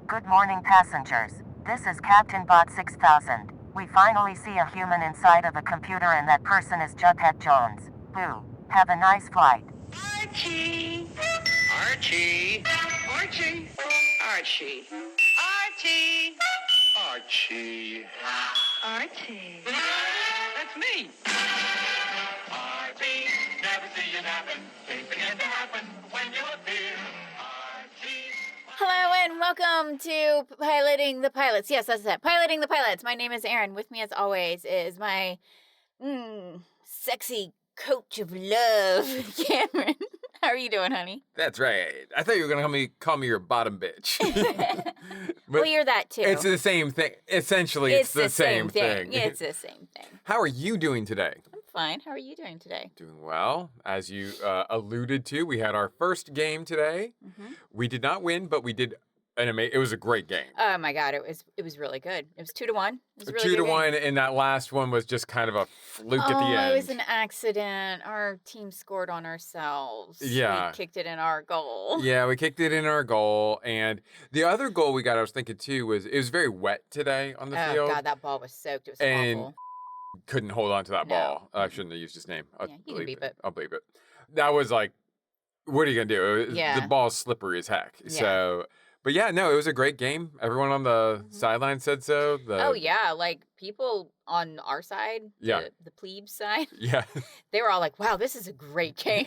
Good morning, passengers. This is Captain Bot 6000. We finally see a human inside of a computer, and that person is Jughead Jones. Boo. Have a nice flight. Archie! Archie! Archie! Archie! Archie! Archie! Archie! That's me! Archie! Never see you napping. Things begin to happen when you appear. Archie! Hello and welcome to Piloting the Pilots. Yes, that's it. Piloting the Pilots. My name is Erin. With me, as always, is my sexy coach of love, Cameron. How are you doing, honey? That's right. I thought you were going to call me your bottom bitch. Well, you're that too. It's the same thing. Essentially, it's the same thing. It's the same thing. How are you doing today? I'm fine. How are you doing today? Doing well. As you alluded to, we had our first game today. Mm-hmm. We did not win, but we did it was a great game. Oh my God, it was really good. It was 2-1. It was a really 2-1, and that last one was just kind of a fluke at the end. It was an accident. Our team scored on ourselves. Yeah. We kicked it in our goal. Yeah, we kicked it in our goal, and the other goal we got, I was thinking too, was it was very wet today on the field. Oh God, that ball was soaked. It was And awful. couldn't hold on to that No. ball. I shouldn't have used his name. Yeah, you can beep it. I'll bleep it. That was like, what are you going to do? Yeah. The ball's slippery as heck. Yeah. So, but yeah, no, it was a great game. Everyone on the sideline said so. Oh yeah, like people on our side, Yeah. the plebes side, Yeah. they were all like, "Wow, this is a great game."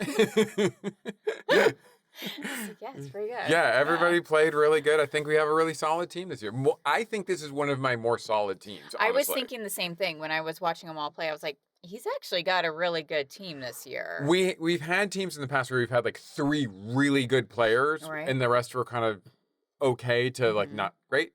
Yeah, it's pretty good. Yeah, everybody played really good. I think we have a really solid team this year. I think this is one of my more solid teams, honestly. I was thinking the same thing when I was watching them all play. I was like, he's actually got a really good team this year. We've had teams in the past where we've had like 3 really good players, Right. and the rest were kind of okay to like not great.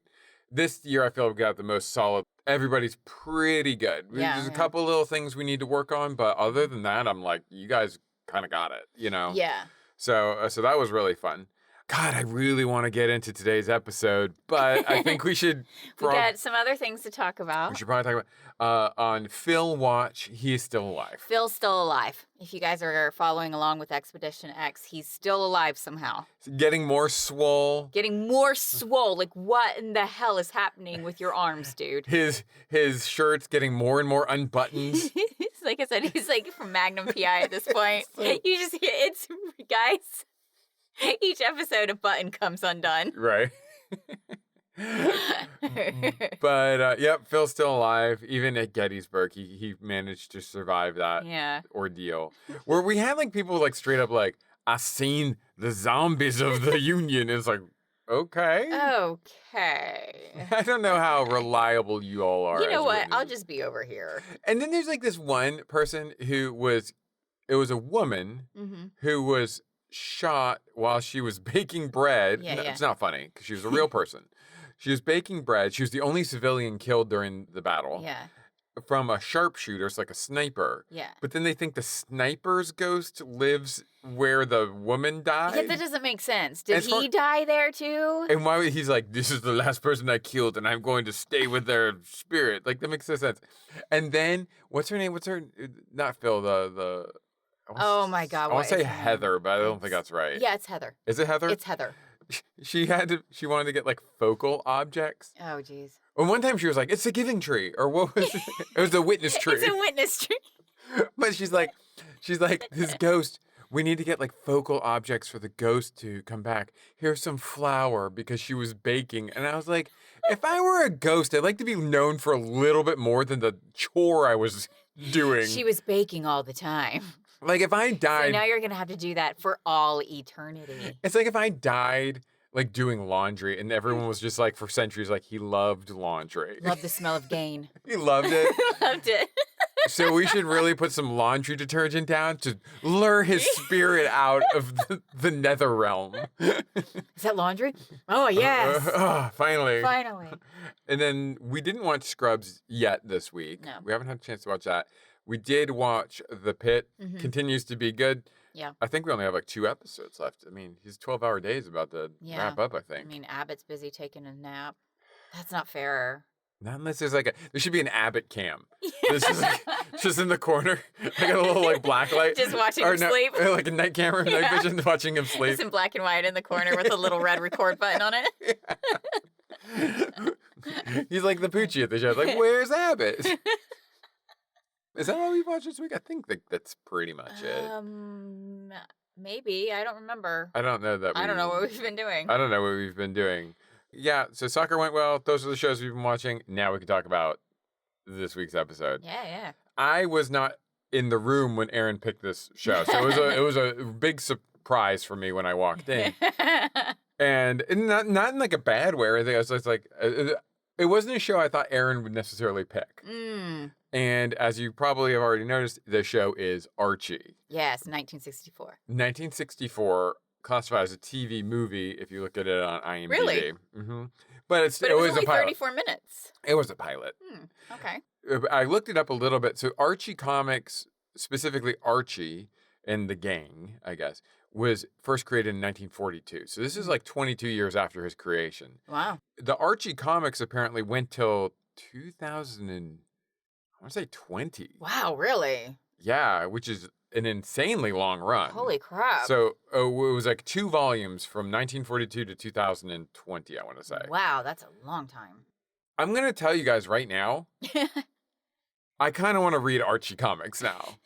This year, I feel we've got the most solid. Everybody's pretty good. Yeah, There's a yeah. couple little things we need to work on, but other than that, I'm like, you guys kind of got it, you know? Yeah. So that was really fun. God, I really want to get into today's episode, but I think we should. We got some other things to talk We about. should probably talk about on Phil Watch. He is still alive. Phil's still alive. If you guys are following along with Expedition X, he's still alive somehow. Getting more swole. Getting more swole. Like, what in the hell is happening with your arms, dude? His shirt's getting more and more unbuttoned. Like I said, he's like from Magnum PI at this point. You just hear it's guys. Each episode, a button comes undone. Right. But yep, Phil's still alive. Even at Gettysburg, he managed to survive that Yeah. ordeal. Where we had like people like straight up like, I seen the zombies of the Union. It's like, okay. Okay. I don't know how reliable you all are. You know as what? I'll witnesses. just be over here. And then there's like this one person it was a woman Mm-hmm. who was shot while she was baking bread. Yeah, No, yeah. It's not funny because she was a real person. She was baking bread. She was the only civilian killed during the battle Yeah. from a sharpshooter. It's like a sniper. Yeah. But then they think the sniper's ghost lives where the woman died. Yeah, that doesn't make sense. Did As far- he die there too? And why would he's like, this is the last person I killed, and I'm going to stay with their spirit. Like that makes no sense. And then what's her name? What's her? Not Phil. The. Oh my God, I want what to say is her name? Heather, but I don't think that's right. Yeah, it's Heather. Is it Heather? It's Heather. She wanted to get like focal objects. Oh, jeez. And one time she was like, it's a giving tree, or what was it? It was a witness tree. It's a witness tree. But she's like, this ghost. We need to get like focal objects for the ghost to come back. Here's some flour because she was baking. And I was like, if I were a ghost, I'd like to be known for a little bit more than the chore I was doing. She was baking all the time. Like if I So died, now you're going to have to do that for all eternity. it's like if I died like doing laundry and everyone was just like for centuries, like he loved laundry. Love the smell of gain. He loved it. Loved it. So we should really put some laundry detergent down to lure his spirit out of the nether realm. Is that laundry? Oh, yes. Finally. Finally. And then we didn't watch Scrubs yet this week. No. We haven't had a chance to watch that. We did watch The Pit. Mhm. Continues to be good. Yeah. I think we only have like 2 episodes left. I mean, his 12-hour day is about to Yeah. wrap up, I I think. mean, Abbott's busy taking a nap. That's not fair. Not unless there's like there should be an Abbott cam. This is like, just in the corner, like a little like black light. Just watching or him sleep. Or like a night camera, night Yeah. vision, watching him sleep. It's in black and white in the corner with a little red record button on it. He's like the Poochie at the show. Like, where's Abbott? Is that all we've watched this week? I think that's pretty much it. Maybe. I don't remember. I don't know that. I don't know what we've been doing. I don't know what we've been doing. Yeah, so soccer went well. Those are the shows we've been watching. Now we can talk about this week's episode. Yeah. I was not in the room when Erin picked this show, so it was a big surprise for me when I walked in, and not in like a bad way or anything. I was just like, it wasn't a show I thought Erin would necessarily pick. And as you probably have already noticed, the show is Archie. Yes, 1964. 1964, classified as a TV movie if you look at it on IMDb. Really? Mm-hmm. But it was was only a pilot. 34 minutes. It was a pilot. Okay. I looked it up a little bit. So Archie Comics, specifically Archie and the gang, I guess, was first created in 1942. So this is like 22 years after his creation. Wow. The Archie Comics apparently went till 2020. Wow, really? Yeah, which is an insanely long run. Holy crap. So it was like 2 volumes from 1942 to 2020, I want to say. Wow, that's a long time. I'm going to tell you guys right now, I kind of want to read Archie Comics now.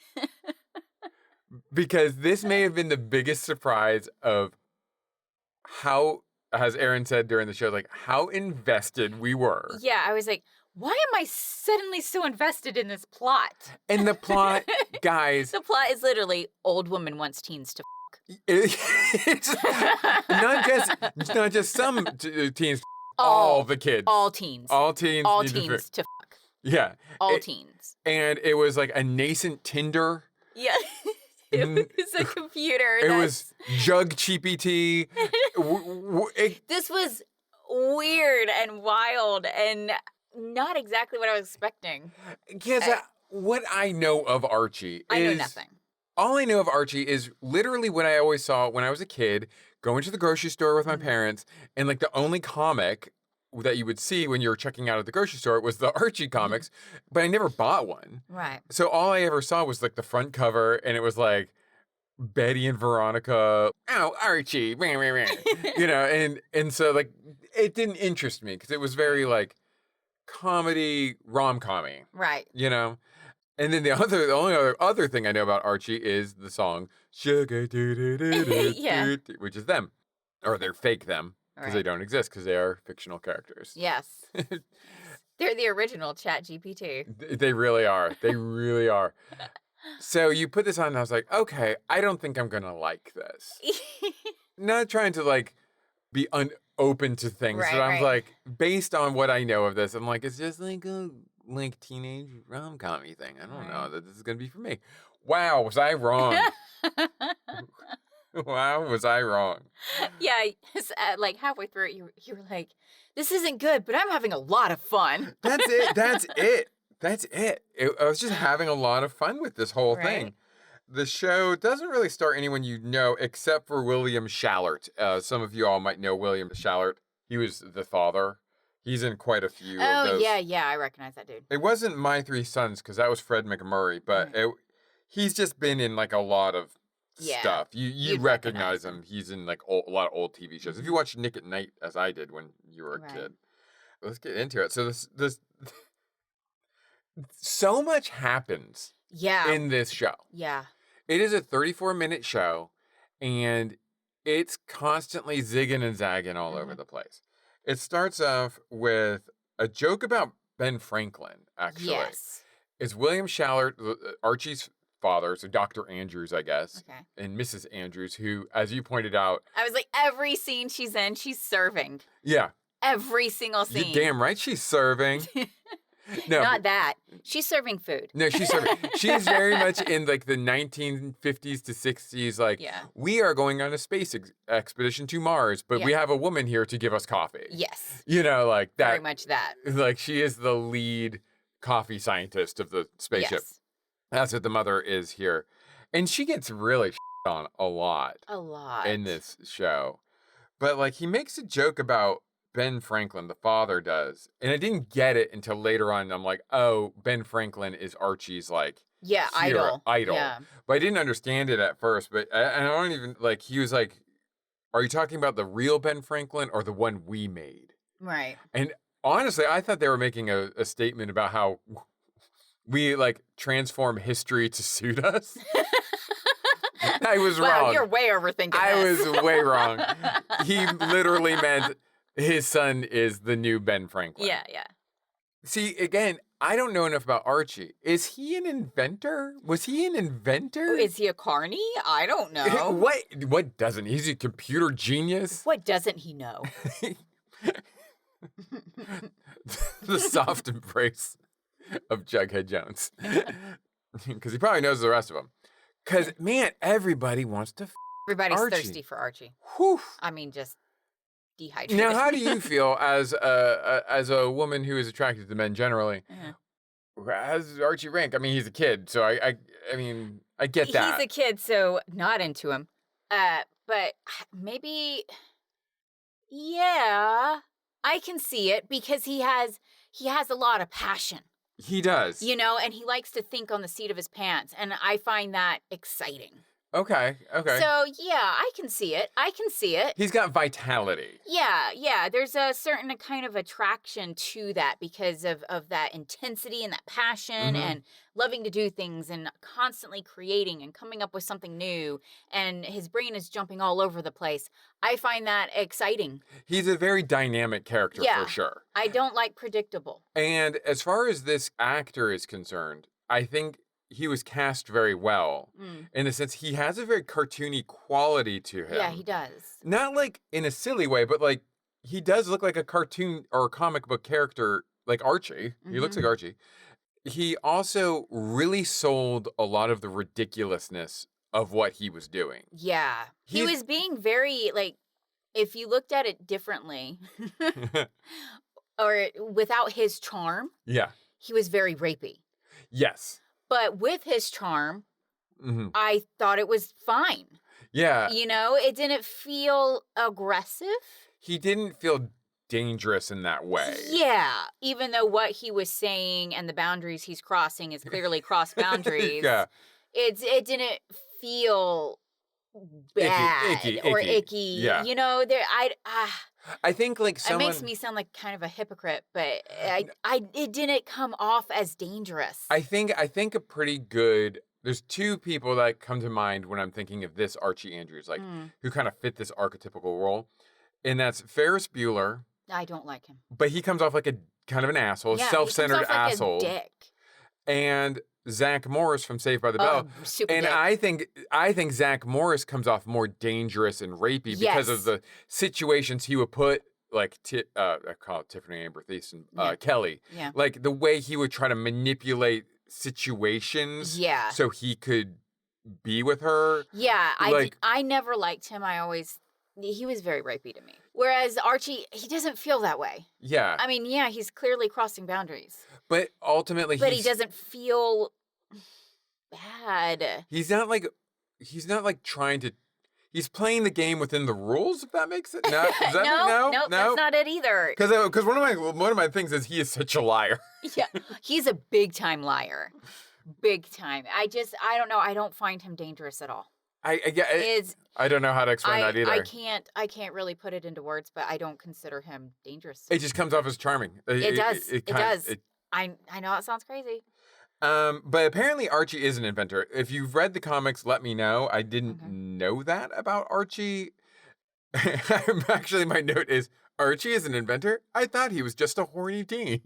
Because this may have been the biggest surprise of how, as Erin said during the show, like how invested we were. Yeah, I was like, why am I suddenly so invested in this plot? And the plot, guys. The plot is literally old woman wants teens to It's not just some teens, all the kids. All teens. All teens. All need teens to fuck. Yeah. All teens. And it was like a nascent Tinder. Yeah. It was a computer. It was Jug GPT. This was weird and wild and not exactly what I was expecting. Because what I know of Archie is... I know nothing. All I know of Archie is literally what I always saw when I was a kid, going to the grocery store with my parents, and like the only comic that you would see when you were checking out at the grocery store was the Archie comics, but I never bought one. Right. So all I ever saw was like the front cover, and it was like Betty and Veronica, oh, Archie, you know, and so like it didn't interest me because it was very like comedy, rom-commy. Right. You know? And then the only other thing I know about Archie is the song Sugar Doo Doo Doo Doo, Yeah. which is them. Or they're fake them. Because they don't exist, because they are fictional characters. Yes. They're the original Chat GPT. They really are. They really are. So you put this on, and I was like, okay, I don't think I'm going to like this. Not trying to, like, be open to things. Right, but I'm right. like, based on what I know of this, I'm like, it's just like a teenage rom-com-y thing. I don't know that this is going to be for me. Wow, was I wrong? Wow, was I wrong? Yeah, like halfway through it, you were like, "This isn't good, but I'm having a lot of fun." That's it. I was just having a lot of fun with this whole thing. The show doesn't really star anyone you know except for William Shallert. Some of you all might know William Shallert. He was the father. He's in quite a few of those. Oh, yeah, I recognize that dude. It wasn't My Three Sons because that was Fred McMurray, but he's just been in like a lot of stuff. You recognize him. He's in like a lot of old TV shows. If you watch Nick at Night, as I did when you were a kid. Let's get into it. So this so much happens in this show. Yeah. It is a 34-minute show, and it's constantly zigging and zagging all over the place. It starts off with a joke about Ben Franklin, actually. Yes. It's William Shallert, Archie's father, so Dr. Andrews, I guess, and Mrs. Andrews, who, as you pointed out... I was like, every scene she's in, she's serving. Yeah. Every single scene. You're damn right she's serving. No, Not that. She's serving food. No, she's serving. She's very much in like the 1950s to 60s. Like, we are going on a space expedition to Mars, but we have a woman here to give us coffee. Yes. You know, like that. Very much that. Like, she is the lead coffee scientist of the spaceship. Yes. That's what the mother is here. And she gets really on a lot. A lot. In this show. But, like, he makes a joke about Ben Franklin, the father does. And I didn't get it until later on. I'm like, oh, Ben Franklin is Archie's, like, idol. Yeah. But I didn't understand it at first. But I don't even, like, he was like, are you talking about the real Ben Franklin or the one we made? Right. And honestly, I thought they were making a statement about how we like transform history to suit us. I was Wow, wrong. you're way overthinking I this. was way wrong. He literally meant his son is the new Ben Franklin. Yeah, yeah. See, again, I don't know enough about Archie. Is he an inventor? Was he an inventor? Is he a carny? I don't know. What doesn't? He's a computer genius. What doesn't he know? The soft embrace of Jughead Jones. Because he probably knows the rest of them. Because, man, everybody wants to Everybody's Archie. thirsty for Archie. Whew. I mean, just dehydrated. Now, how do you feel as a woman who is attracted to men generally? As Archie rank? I mean, he's a kid, so I mean, I get that. He's a kid, so not into him. But maybe, yeah, I can see it because he has a lot of passion. He does. You know, and he likes to think on the seat of his pants, and I find that exciting. Okay. So, yeah, I can see it. He's got vitality. Yeah. There's a certain kind of attraction to that because of that intensity and that passion and loving to do things and constantly creating and coming up with something new. And his brain is jumping all over the place. I find that exciting. He's a very dynamic character for sure. I don't like predictable. And as far as this actor is concerned, I think he was cast very well in the sense he has a very cartoony quality to him. Yeah, he does. Not like in a silly way, but like he does look like a cartoon or a comic book character like Archie. He looks like Archie. He also really sold a lot of the ridiculousness of what he was doing. Yeah. He was being very, like, if you looked at it differently or without his charm, Yeah. he was very rapey. Yes. But with his charm, I thought it was fine. Yeah. You know, it didn't feel aggressive. He didn't feel dangerous in that way. Yeah. Even though what he was saying and the boundaries he's crossing is clearly cross boundaries. Yeah. It didn't feel bad or icky. Yeah. You know, I think like someone... It makes me sound like kind of a hypocrite, but it didn't come off as dangerous. I think a pretty good... There's two people that come to mind when I'm thinking of this Archie Andrews, like who kind of fit this archetypical role. And that's Ferris Bueller. I don't like him. But he comes off like a kind of an asshole, self-centered he comes off like asshole. A dick. And Zach Morris from Saved by the Bell. Super And dick. I think Zach Morris comes off more dangerous and rapey because of the situations he would put, like I call it Tiffany Amber Thies and Kelly. Yeah. Like the way he would try to manipulate situations so he could be with her. Yeah, Like, I never liked him. He was very rapey to me. Whereas Archie, he doesn't feel that way. Yeah. I mean, yeah, he's clearly crossing boundaries. But ultimately he doesn't feel bad. He's not like trying to... He's playing the game within the rules, if that makes it. No, does that no, that's not it either. Because one of my things is he is such a liar. Yeah, he's a big time liar, big time. I don't know. I don't find him dangerous at all. I don't know how to explain that either. I can't really put it into words, but I don't consider him dangerous. It just comes off as charming. It does. I know it sounds crazy. But apparently Archie is an inventor. If you've read the comics, let me know. I didn't know that about Archie. Actually, my note is, Archie is an inventor? I thought he was just a horny teen.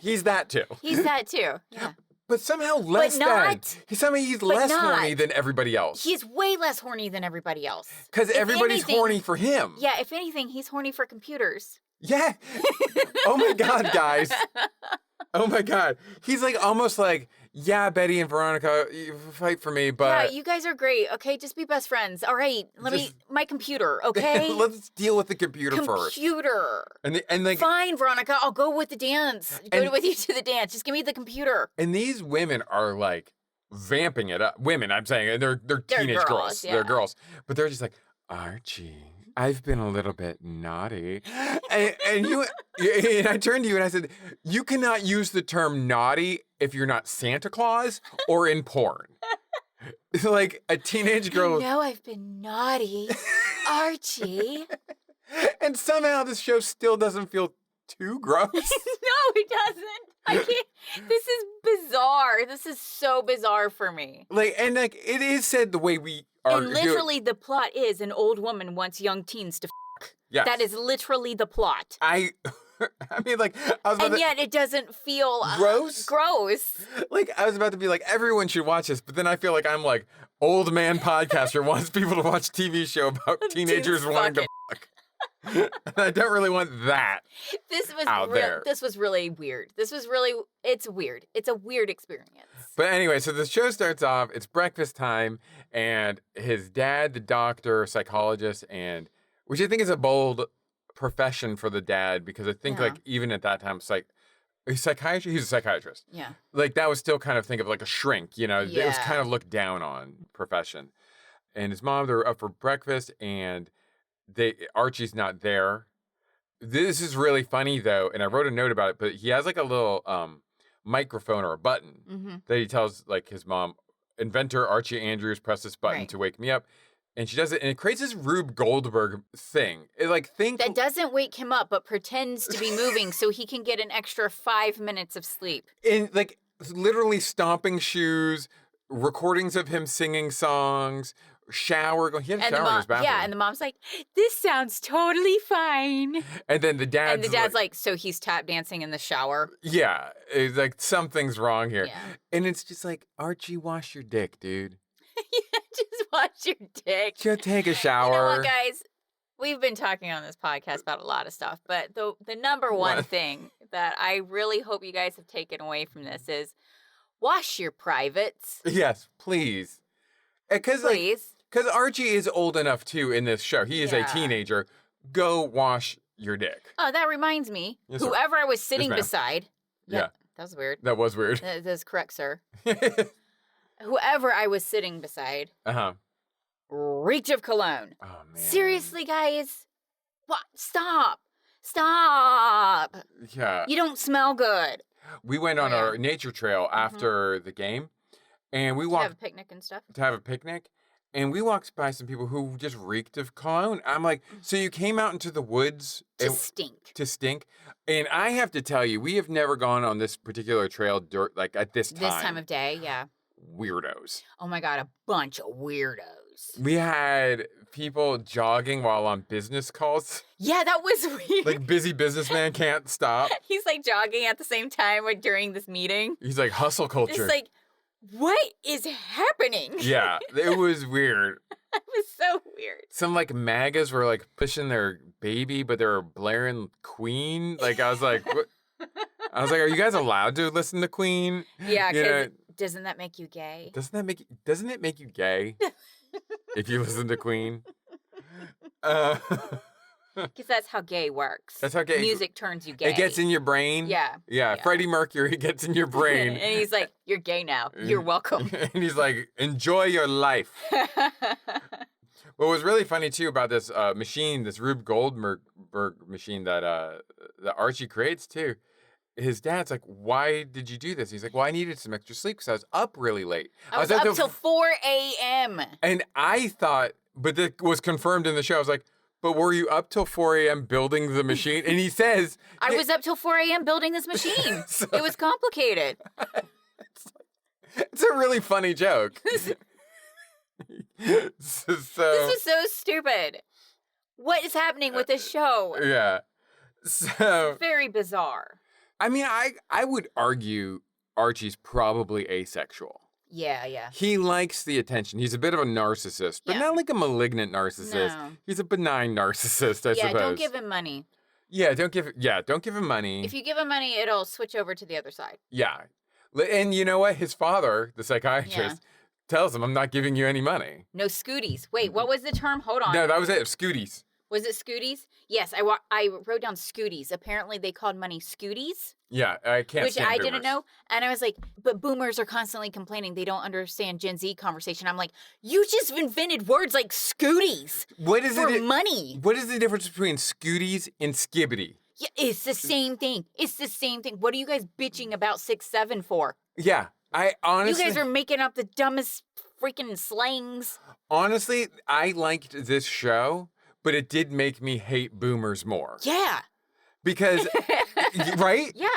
He's that too. Yeah. But somehow less than. He's less horny than everybody else. He's way less horny than everybody else. Because everybody's horny for him. Yeah, if anything, he's horny for computers. Yeah. Oh my God, guys. Oh my God. He's like almost like, yeah, Betty and Veronica, you fight for me, but... Yeah, you guys are great. Okay, just be best friends. All right, my computer, okay? Let's deal with the computer first. Computer. And like... Fine, Veronica, I'll go with the dance. Go with you to the dance. Just give me the computer. And these women are like vamping it up. Women, I'm saying, they're teenage girls. Yeah. They're girls. But they're just like, Archie, I've been a little bit naughty. and I turned to you and I said, you cannot use the term naughty if you're not Santa Claus or in porn. Like a teenage girl. I've been naughty, Archie. And somehow this show still doesn't feel too gross. No, it doesn't. I can't. This is bizarre. This is so bizarre for me. Like it is said the way we are. And literally, the plot is an old woman wants young teens to fuck. Yes. That is literally the plot. I mean, like, I was about And to, yet it doesn't feel gross. Gross. Like, I was about to be like, everyone should watch this, but then I feel like I'm like old man podcaster wants people to watch TV show about teenagers wanting to fuck. And I don't really want that. This was out there. This was really weird. It's weird. It's a weird experience. But anyway, so the show starts off, it's breakfast time, and his dad, the doctor, psychologist, and which I think is a bold profession for the dad, because I think like even at that time, he's a psychiatrist. Yeah. Like that was still kind of think of like a shrink, you know, it was Yeah. kind of looked down on profession. And his mom, they're up for breakfast, and Archie's not there. This is really funny though, and I wrote a note about it, but he has like a little microphone or a button that he tells like his mom, inventor Archie Andrews, press this button to wake me up. And she does it, and it creates this Rube Goldberg thing. It that doesn't wake him up, but pretends to be moving so he can get an extra 5 minutes of sleep. in like literally stomping shoes, recordings of him singing songs, shower. He had a shower in his bathroom. Yeah, and the mom's like, "This sounds totally fine." And then the dad's like, "So he's tap dancing in the shower?" yeah, it's like something's wrong here. Yeah. And it's just like, Archie, wash your dick, dude. Just wash your dick. Just take a You shower. know what, guys? We've been talking on this podcast about a lot of stuff, but the number one thing that I really hope you guys have taken away from this is wash your privates. Yes, please. Please. Because Archie is old enough too in this show. He is a teenager. Go wash your dick. Oh, that reminds me. Yes, sir. Whoever I was sitting ma'am. beside. Yeah. That was weird. That was weird. That is correct, sir. Whoever I was sitting beside reeked of cologne. Oh, man. Seriously, guys? What? Stop. Stop. Yeah. You don't smell good. We went on our nature trail after the game, and we walked To have a picnic and stuff. to have a picnic, and we walked by some people who just reeked of cologne. I'm like, so you came out into the woods To stink. to stink? And I have to tell you, we have never gone on this particular trail like at this time. This time of day, yeah. Weirdos. Oh my God, a bunch of weirdos. We had people jogging while on business calls. Yeah, that was weird. Like busy businessman can't stop. He's like jogging at the same time during this meeting. He's like hustle culture. It's like, what is happening? Yeah, it was weird. It was so weird. Some like MAGAs were like pushing their baby, but they were blaring Queen. Like I was like, what? I was like, are you guys allowed to listen to Queen? Yeah, You know, because doesn't that make you gay? doesn't it make you gay if you listen to Queen? Because that's how gay works. That's how gay- Music turns you gay. It gets in your brain. Yeah. Yeah. Freddie Mercury gets in your brain. And he's like, "You're gay now. You're welcome." And he's like, enjoy your life. What was really funny too about this machine, this Rube Goldberg machine that Archie creates too, his dad's like, why did you do this? He's like, well, I needed some extra sleep because I was up really late. I was up till 4 a.m. And I thought, but that was confirmed in the show. I was like, but were you up till 4 a.m. building the machine? And he says, I was up till 4 a.m. building this machine. So- It was complicated. it's a really funny joke. This is so stupid. What is happening with this show? Yeah. So, Very bizarre. I mean, I would argue Archie's probably asexual. Yeah. He likes the attention. He's a bit of a narcissist, but Yeah. not like a malignant narcissist. No. He's a benign narcissist, I Yeah, suppose. don't give him money. Don't give him money. If you give him money, it'll switch over to the other side. Yeah. And you know what? His father, the psychiatrist, tells him, I'm not giving you any money. No scooties. Wait, what was the term? Hold on. No, that was it. Scooties. Was it scooties? Yes, I wrote down scooties. Apparently they called money scooties, Yeah, I can't which stand I boomers. didn't know. And I was like, but boomers are constantly complaining they don't understand Gen Z conversation. I'm like, you just invented words like scooties What is for it? money. What is the difference between scooties and skibbity? Yeah, it's the same thing. It's the same thing. What are you guys bitching about 6'7" for? Yeah, I honestly... You guys are making up the dumbest freaking slangs. Honestly, I liked this show, but it did make me hate boomers more. Yeah. Because, right? Yeah.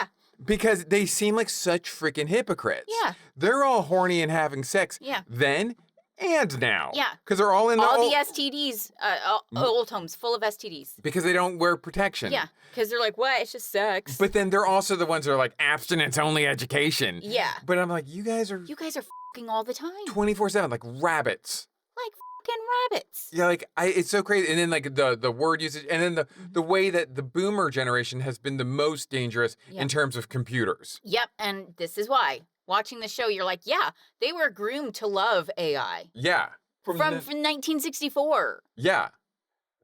Because they seem like such freaking hypocrites. Yeah. They're all horny and having sex. Yeah. Then and now. Yeah. Because they're all in all the STDs, old homes full of STDs. Because they don't wear protection. Yeah. Because they're like, what? It's just sex. But then they're also the ones that are like, abstinence only education. Yeah. But I'm like, you guys are fucking all the time. 24/7, like rabbits. Like fucking rabbits. Yeah, like it's so crazy. And then like the word usage, and then the way that the boomer generation has been the most dangerous in terms of computers. Yep, and this is why. Watching the show, you're like, yeah, they were groomed to love AI. Yeah. From 1964. Yeah.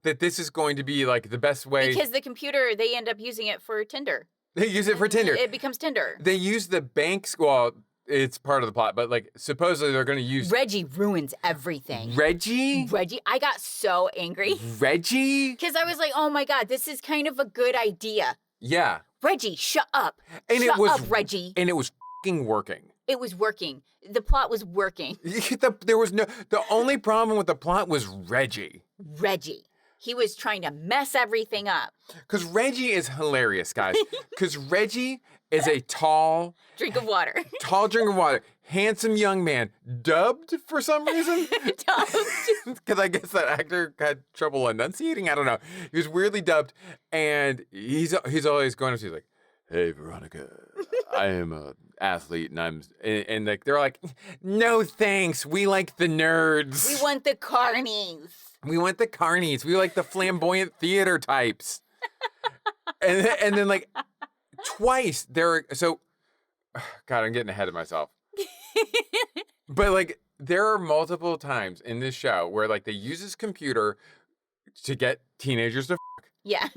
That this is going to be like the best way. Because the computer, they end up using it for Tinder. They use it for Tinder. It becomes Tinder. They use the banks. Well, it's part of the plot, but like supposedly they're going to use. Reggie ruins everything. Reggie? I got so angry. Reggie? Because I was like, oh my God, this is kind of a good idea. Yeah. Reggie, shut up. And shut it was, up, Reggie. And it was fucking working. It was working. The plot was working. The only problem with the plot was Reggie. Reggie. He was trying to mess everything up. Because Reggie is hilarious, guys. Because Reggie is a tall drink of water. Tall drink of water. Handsome young man. Dubbed for some reason. Dubbed. Because I guess that actor had trouble enunciating. I don't know. He was weirdly dubbed. And he's always going up to you like, hey, Veronica, I am a athlete and like they're like, no thanks, we like the nerds. We want the carnies. We want the carnies. We like the flamboyant theater types. and then like twice God, I'm getting ahead of myself. But like there are multiple times in this show where like they use this computer to get teenagers to Yeah.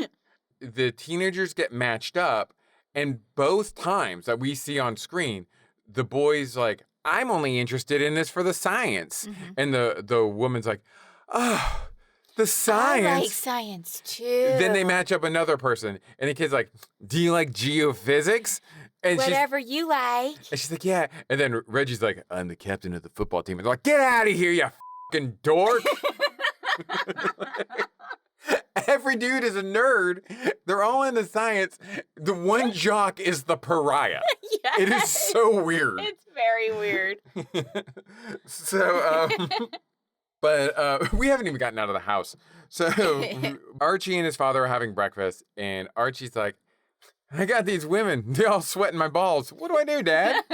The teenagers get matched up. And both times that we see on screen, the boy's like, I'm only interested in this for the science. Mm-hmm. And the woman's like, oh, the science. I like science too. Then they match up another person. And the kid's like, do you like geophysics? And whatever you like. And she's like, yeah. And then Reggie's like, I'm the captain of the football team. And they're like, get out of here, you fucking dork. Every dude is a nerd. They're all into science. The one jock is the pariah. Yes. It is so weird. It's very weird. So, but we haven't even gotten out of the house. So Archie and his father are having breakfast, and Archie's like, I got these women. They're all sweating my balls. What do I do, Dad?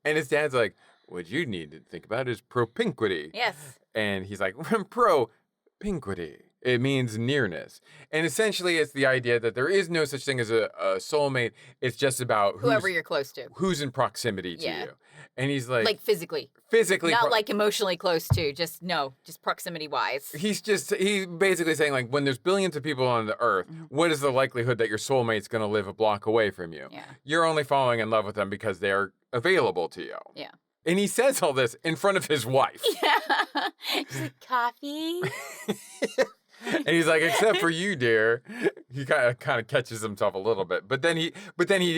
And his dad's like, what you need to think about is propinquity. Yes. And he's like, propinquity. It means nearness. And essentially, it's the idea that there is no such thing as a soulmate. It's just about whoever you're close to. Who's in proximity to you. And he's like... Like physically. Physically. Not like emotionally close to. Just proximity-wise. He's basically saying, like, when there's billions of people on the earth, what is the likelihood that your soulmate's going to live a block away from you? Yeah. You're only falling in love with them because they're available to you. Yeah. And he says all this in front of his wife. Yeah. He's like, coffee? And he's like, except for you, dear. He kind of catches himself a little bit, but then he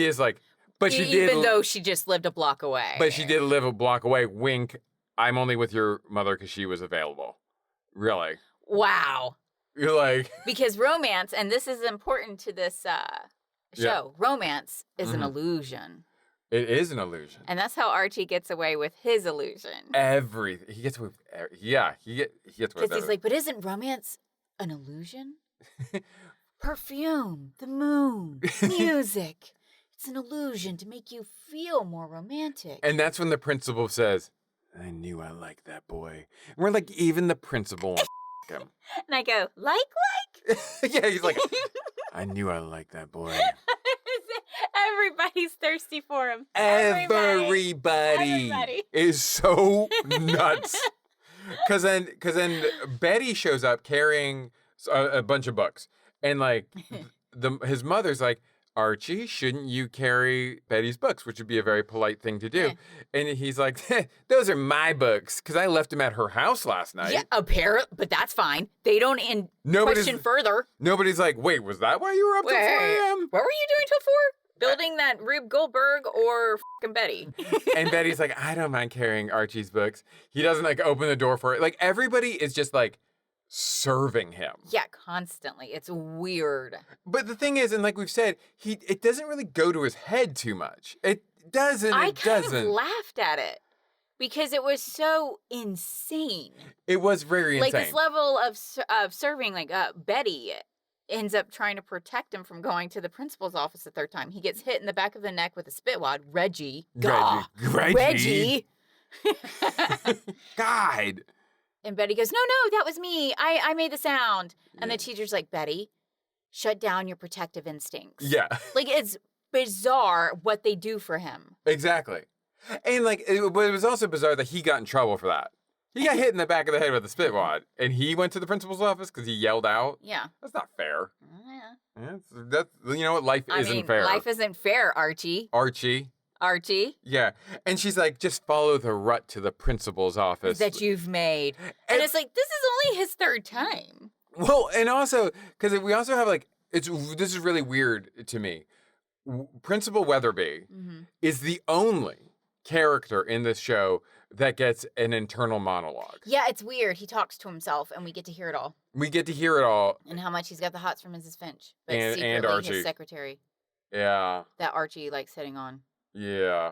is like, but she did. Even though she just lived a block away. But she did live a block away. Wink. I'm only with your mother because she was available. Really? Wow. You're like because romance, and this is important to this show. Romance is an illusion. It is an illusion. And that's how Archie gets away with his illusion. Everything. He gets away with he gets away with because he's like, but isn't romance an illusion? Perfume, the moon, music. It's an illusion to make you feel more romantic. And that's when the principal says, I knew I liked that boy. And we're like, even the principal wants to him. And I go, like? Yeah, he's like, I knew I liked that boy. Everybody's thirsty for him. Everybody is so nuts. Because then Betty shows up carrying a bunch of books. And like his mother's like, Archie, shouldn't you carry Betty's books, which would be a very polite thing to do. And he's like, those are my books because I left them at her house last night. Yeah, apparently, but that's fine. They don't question further. Nobody's like, wait, was that why you were up till 4 a.m.? What were you doing till 4? Building that Rube Goldberg or fucking Betty? And Betty's like, I don't mind carrying Archie's books. He doesn't like open the door for it. Like everybody is just like serving him. Yeah, constantly. It's weird. But the thing is, and like we've said, it doesn't really go to his head too much. It doesn't. I It kind doesn't. of laughed at it because it was so insane. It was very Like insane. this level of serving, like Betty ends up trying to protect him from going to the principal's office the third time. He gets hit in the back of the neck with a spit wad. Reggie. Gah. Reggie. God. And Betty goes, no, that was me. I made the sound. And the teacher's like, Betty, shut down your protective instincts. Yeah. Like, it's bizarre what they do for him. Exactly. And like, but it was also bizarre that he got in trouble for that. He got hit in the back of the head with a spit wad, and he went to the principal's office because he yelled out. Yeah. That's not fair. Yeah. That's you know what? Life isn't fair. Life isn't fair, Archie. Archie. Yeah. And she's like, just follow the rut to the principal's office. That you've made. And it's like, this is only his third time. Well, and also, because we also have like, this is really weird to me. Principal Weatherby is the only character in this show that gets an internal monologue. Yeah, it's weird. He talks to himself, and we get to hear it all. We get to hear it all. And how much he's got the hots for Mrs. Finch. But And secretly Archie. his secretary. Yeah. That Archie likes hitting on. Yeah.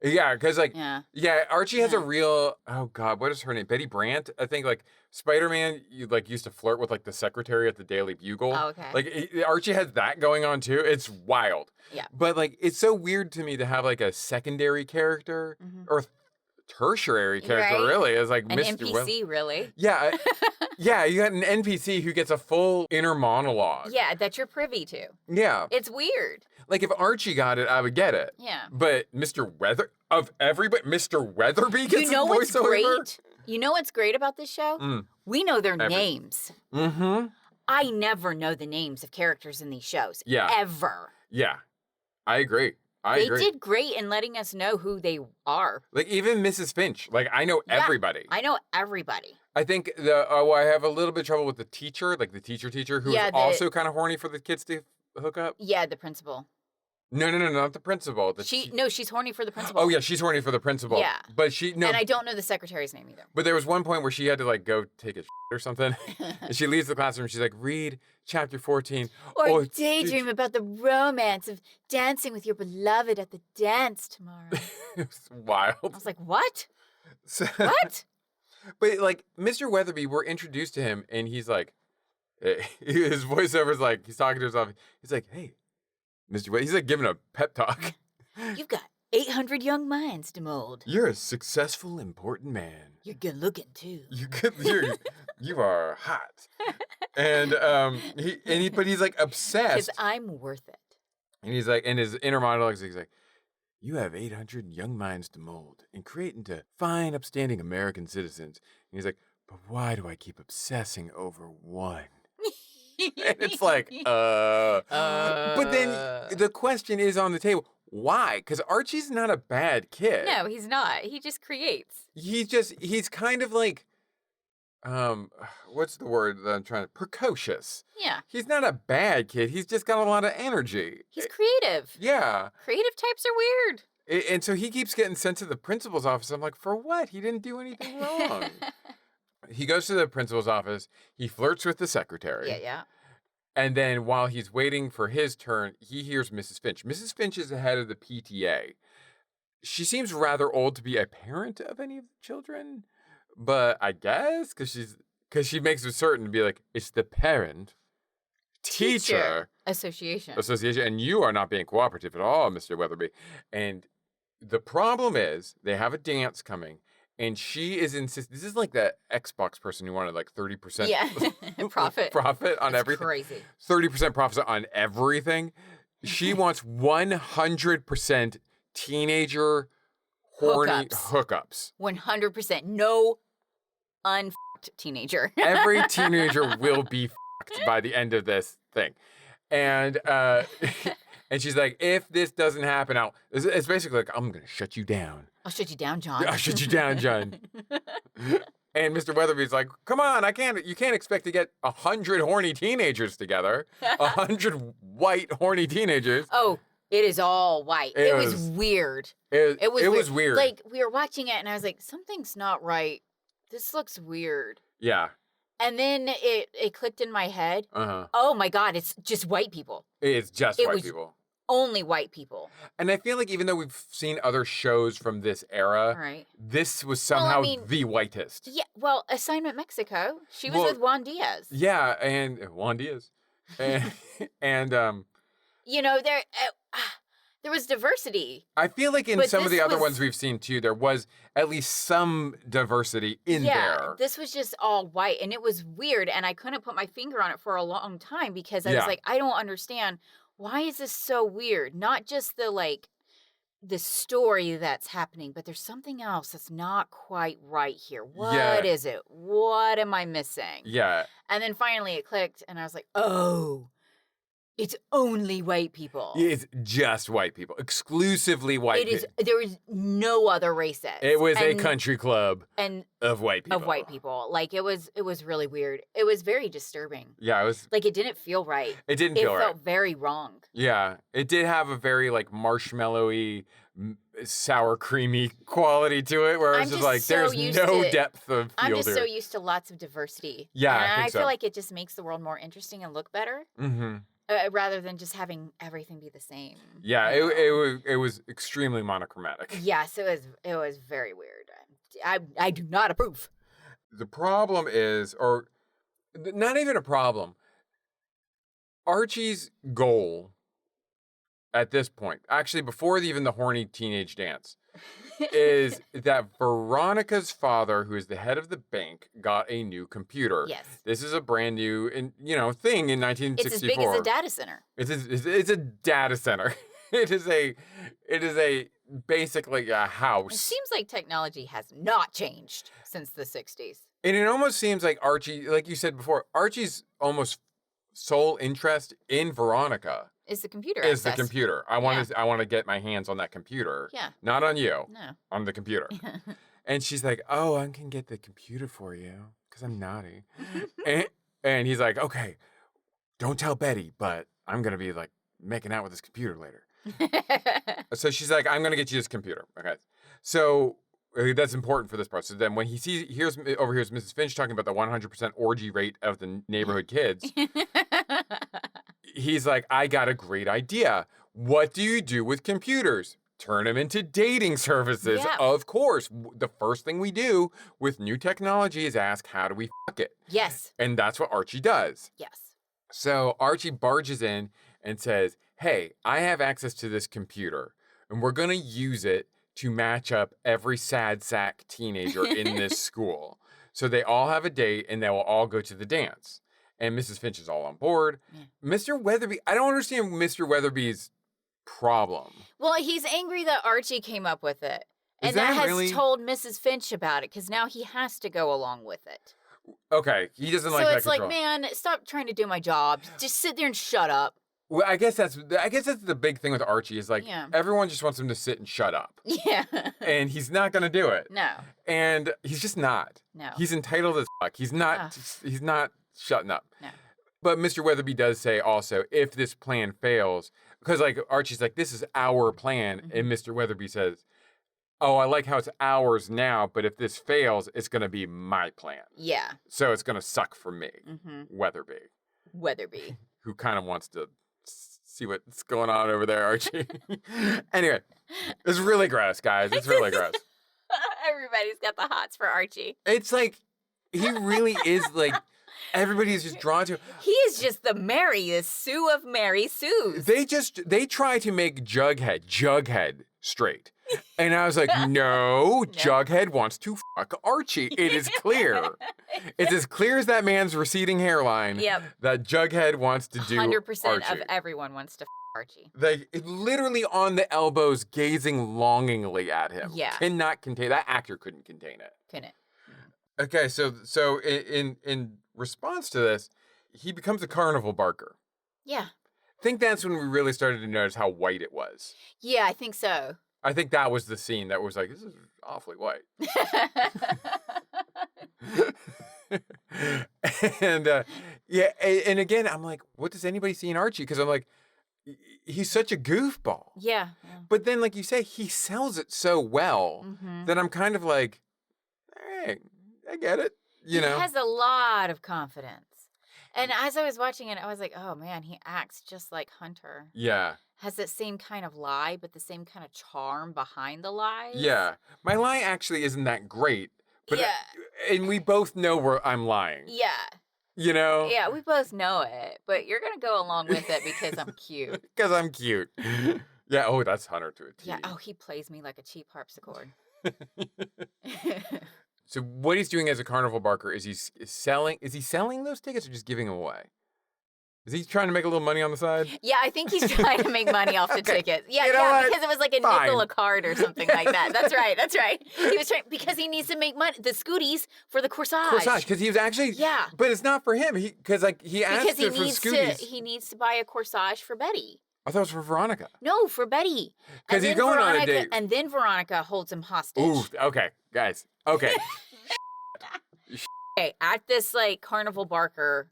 Yeah, because like, yeah, Archie has a real, oh God, what is her name? Betty Brant? I think like Spider-Man used to flirt with like the secretary at the Daily Bugle. Oh, okay. Like Archie has that going on too. It's wild. Yeah. But like, it's so weird to me to have like a secondary character or tertiary character, Right? really, as like An Mr. NPC, really. Yeah. Yeah, you got an NPC who gets a full inner monologue. Yeah, that you're privy to. Yeah. It's weird. Like if Archie got it, I would get it. Yeah. But Mr. Mr. Weatherby gets You know a what's voiceover? great? You know what's great about this show? We know their names. Mm-hmm. I never know the names of characters in these shows. Yeah. Ever. Yeah. I agree. They did great in letting us know who they are. Like even Mrs. Finch. Like I know everybody. I know everybody. I think I have a little bit of trouble with the teacher, like the teacher who's also kind of horny for the kids to hook up. Yeah, the principal. No, not the principal. She's horny for the principal. Oh yeah, she's horny for the principal. Yeah. But And I don't know the secretary's name either. But there was one point where she had to like go take a or something. And she leaves the classroom. She's like, read chapter 14. Or daydream about the romance of dancing with your beloved at the dance tomorrow. It's wild. I was like, what? So, What? But like Mr. Weatherby, we're introduced to him and he's like, his voiceover's like, he's talking to himself. He's like, hey, Mr. Weatherby. He's like giving a pep talk. You've got 800 young minds to mold. You're a successful, important man. You're good looking too. You are hot. And but he's like obsessed. Because I'm worth it. And he's like, in his inner monologues, he's like, you have 800 young minds to mold and create into fine, upstanding American citizens. And he's like, but why do I keep obsessing over one? And it's like, But then the question is on the table, why? Because Archie's not a bad kid. No, he's not. He just creates. He's kind of like, what's the word that I'm trying to, precocious. Yeah. He's not a bad kid. He's just got a lot of energy. He's creative. Yeah. Creative types are weird. And so he keeps getting sent to the principal's office. I'm like, for what? He didn't do anything wrong. He goes to the principal's office. He flirts with the secretary. Yeah. And then while he's waiting for his turn, he hears Mrs. Finch. Mrs. Finch is the head of the PTA. She seems rather old to be a parent of any of the children, but I guess because she makes it certain to be like, it's the parent teacher association, and you are not being cooperative at all, Mr. Weatherby. And the problem is they have a dance coming. And she is insisting. This is like that Xbox person who wanted like 30% profit on everything. Crazy. 30% profit on everything. She wants 100% teenager horny hookups. 100%. No unfucked teenager. Every teenager will be fucked by the end of this thing. And and she's like, if this doesn't happen, it's basically like, I'm going to shut you down. I'll shut you down, John. I'll shut you down, John. And Mr. Weatherby's like, come on, you can't expect to get 100 horny teenagers together. 100 white horny teenagers. Oh, it is all white. It was weird. It was weird. Like, we were watching it and I was like, something's not right. This looks weird. Yeah. And then it clicked in my head. Uh-huh. Oh my God, it's just white people. It's just It white was people. only white people. And I feel like even though we've seen other shows from this era, All right. this was Well, I somehow mean, the whitest. Yeah, well, Assignment Mexico. She was Well, with Juan Diaz. Yeah, and Juan Diaz. And, and You know, there was diversity. I feel like in But some of the this other was- ones we've seen too, there was at least some diversity in there. This was just all white, and it was weird, and I couldn't put my finger on it for a long time because I was Yeah. like, I don't understand. Why is this so weird? Not just the story that's happening, but there's something else that's not quite right here. What is it? What am I missing? Yeah. And then finally it clicked, and I was like, oh, it's only white people. It's just white people. Exclusively white It is. people. There was no other races. It was a And- country club and of white people. of white people. Like it was really weird. It was very disturbing. Yeah, it was. Like it didn't feel right. It didn't It feel felt right. very wrong. Yeah, it did have a very like marshmallowy, sour creamy quality to it, where I'm it's just just like so there's used no to- depth of I'm feel just to so it. used to lots of diversity. Yeah, I and think so. feel like it just makes the world more interesting and look better, Mm-hmm. rather than just having everything be the same. Yeah, you know? it was extremely monochromatic. Yes, it was very weird. I do not approve. The problem is, or not even a problem. Archie's goal at this point, actually before even the horny teenage dance, is that Veronica's father, who is the head of the bank, got a new computer. Yes. This is a brand new, thing in 1964. It's as big as a data center. It's a data center. It is a basically a It house. seems like technology has not changed since the 60s. And it almost seems like Archie, like you said before, Archie's almost sole interest in Veronica Is the computer is the access. computer. I want to get my hands on that computer. Yeah. Not on you. No. On the computer. And she's like, "Oh, I can get the computer for you because I'm naughty." and he's like, "Okay, don't tell Betty, but I'm gonna be like making out with this computer later." So she's like, "I'm gonna get you this computer." Okay. So that's important for this part. So then when hears Mrs. Finch talking about the 100% orgy rate of the neighborhood kids, he's like, "I got a great idea. What do you do with computers? Turn them into dating services." Yeah. Of course. The first thing we do with new technology is ask, how do we fuck it? Yes. And that's what Archie does. Yes. So Archie barges in and says, "Hey, I have access to this computer, and we're going to use it to match up every sad sack teenager in this school. So they all have a date, and they will all go to the dance." And Mrs. Finch is all on board. Yeah. Mr. Weatherby, I don't understand Mr. Weatherby's problem. Well, he's angry that Archie came up with it. Is And that that has really- told Mrs. Finch about it because now he has to go along with it. Okay, he doesn't like So that it's like, control. man, stop trying to do my job. Just sit there and shut up. Well, I guess that's the big thing with Archie is like Yeah. everyone just wants him to sit and shut up, Yeah. and he's not going to do it. No. And he's just not. No. He's entitled as fuck. He's not. He's not shutting up. No. But Mr. Weatherby does say also, if this plan fails, because like Archie's like, this is our plan, Mm-hmm. and Mr. Weatherby says, "Oh, I like how it's ours now, but if this fails, it's going to be my plan. Yeah. So it's going to suck for me, Mm-hmm. Weatherby, Weatherby. who kind of wants to see what's going on over there, Archie." Anyway, it's really gross, guys. It's really gross. Everybody's got the hots for Archie. It's like he really is like everybody is just drawn to. He is just the Sue of Mary Sue's. They try to make Jughead straight. And I was like, no, Jughead wants to fuck Archie. It is clear. It's as clear as that man's receding hairline Yep. that Jughead wants to do 100% Archie. of everyone wants to Archie. They literally on the elbows, gazing longingly at him. Yeah. Cannot contain that actor couldn't contain it. Couldn't. Okay, so in response to this, he becomes a carnival barker. Yeah. I think that's when we really started to notice how white it was. Yeah, I think so. I think that was the scene that was like, this is awfully white. And and again, I'm like, what does anybody see in Archie? Because I'm like, he's such a goofball. Yeah. But then, like you say, he sells it so well Mm-hmm. that I'm kind of like, hey, I get it. you know. He has a lot of confidence. And as I was watching it, I was like, oh man, he acts just like Hunter. Yeah. Has that same kind of lie, but the same kind of charm behind the lies. Yeah. My lie actually isn't that great. But Yeah. and we both know where I'm lying. Yeah. You know? Yeah, we both know it, but you're going to go along with it because I'm cute. Because I'm cute. Yeah, oh, that's Hunter to a T. Yeah, oh, he plays me like a cheap harpsichord. So what he's doing as a carnival barker is he's selling those tickets or just giving them away? Is he trying to make a little money on the side? Yeah, I think he's trying to make money off the tickets. Yeah, You know yeah, what? because it was like a Fine. nickel a card or something like that. That's right. He was trying because he needs to make money. The scooties for the corsage. Because he was actually Yeah. But it's not for him. He asked Because her for scooties. he needs to buy a corsage for Betty. I thought it was for Veronica. No, for Betty. 'Cause And he's then going on a Veronica- date. And then Veronica holds him hostage. Ooh, okay, guys. Okay. Okay, at this like carnival barker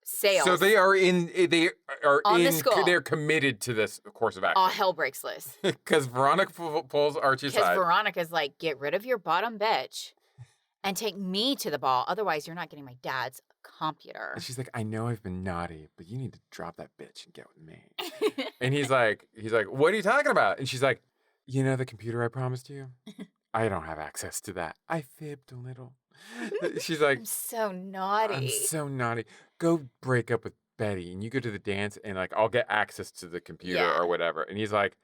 sales. So they are On the skull. they're committed to this course of all action. hell breaks loose. Because Veronica pulls Archie Because aside. Veronica's like, get rid of your bottom bitch and take me to the ball. Otherwise, you're not getting my dad's computer. And she's like, I know I've been naughty, but you need to drop that bitch and get with me. And he's like, what are you talking about? And she's like, you know the computer I promised you? I don't have access to that. I fibbed a little. She's like, I'm so naughty. I'm so naughty. Go break up with Betty and you go to the dance and like I'll get access to the computer Yeah. or whatever. And he's like,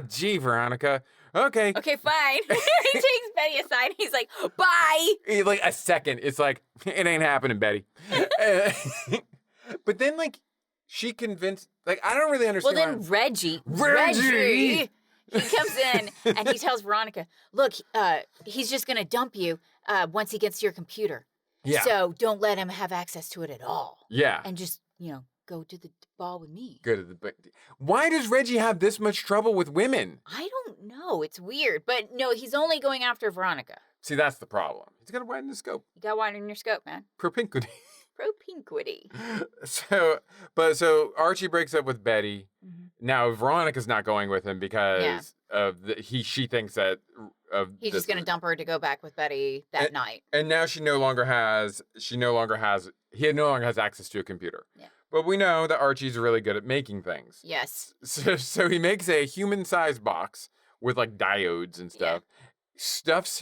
gee, Veronica. Okay. Okay, fine. He takes Betty aside. He's like, bye. Like a second. It's like, it ain't happening, Betty. But then like she convinced, like, I don't really Well, understand. then Reggie, Reggie! he comes in and he tells Veronica, look, he's just going to dump you once he gets to your computer. Yeah. So don't let him have access to it at all. Yeah. And just, go to the ball with me. Go to the. Why does Reggie have this much trouble with women? I don't know. It's weird. But no, he's only going after Veronica. See, that's the problem. He's got to widen the scope. You got to widen your scope, man. Propinquity. Propinquity. So Archie breaks up with Betty. Mm-hmm. Now Veronica's not going with him because of she thinks that He's just going to dump her to go back with Betty that night. And now he no longer has access to a computer. Yeah. But we know that Archie's really good at making things. Yes. So he makes a human-sized box with like diodes and stuff. Stuffs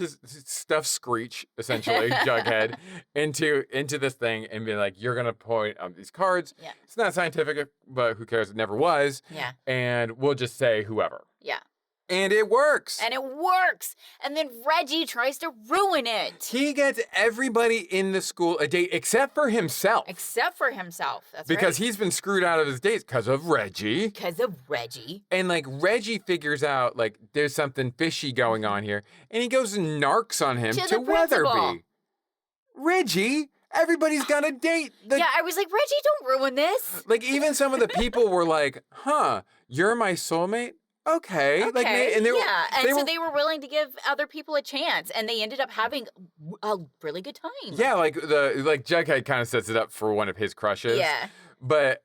Screech, essentially, Jughead, into this thing and be like, you're gonna point on these cards. Yeah. It's not scientific, but who cares? It never was. Yeah. And we'll just say whoever. Yeah. And it works. And it works. And then Reggie tries to ruin it. He gets everybody in the school a date except for himself. Except for himself. That's Because right. he's been screwed out of his dates because of Reggie. Because of Reggie. And like Reggie figures out like there's something fishy going on here. And he goes and narcs on him To to the principal. Weatherby. Reggie, everybody's got a date. Yeah, I was like, Reggie, don't ruin this. Like even some of the people were like, you're my soulmate? Okay. Like, and they they were willing to give other people a chance, and they ended up having a really good time. Yeah, like Jughead kind of sets it up for one of his crushes. Yeah. But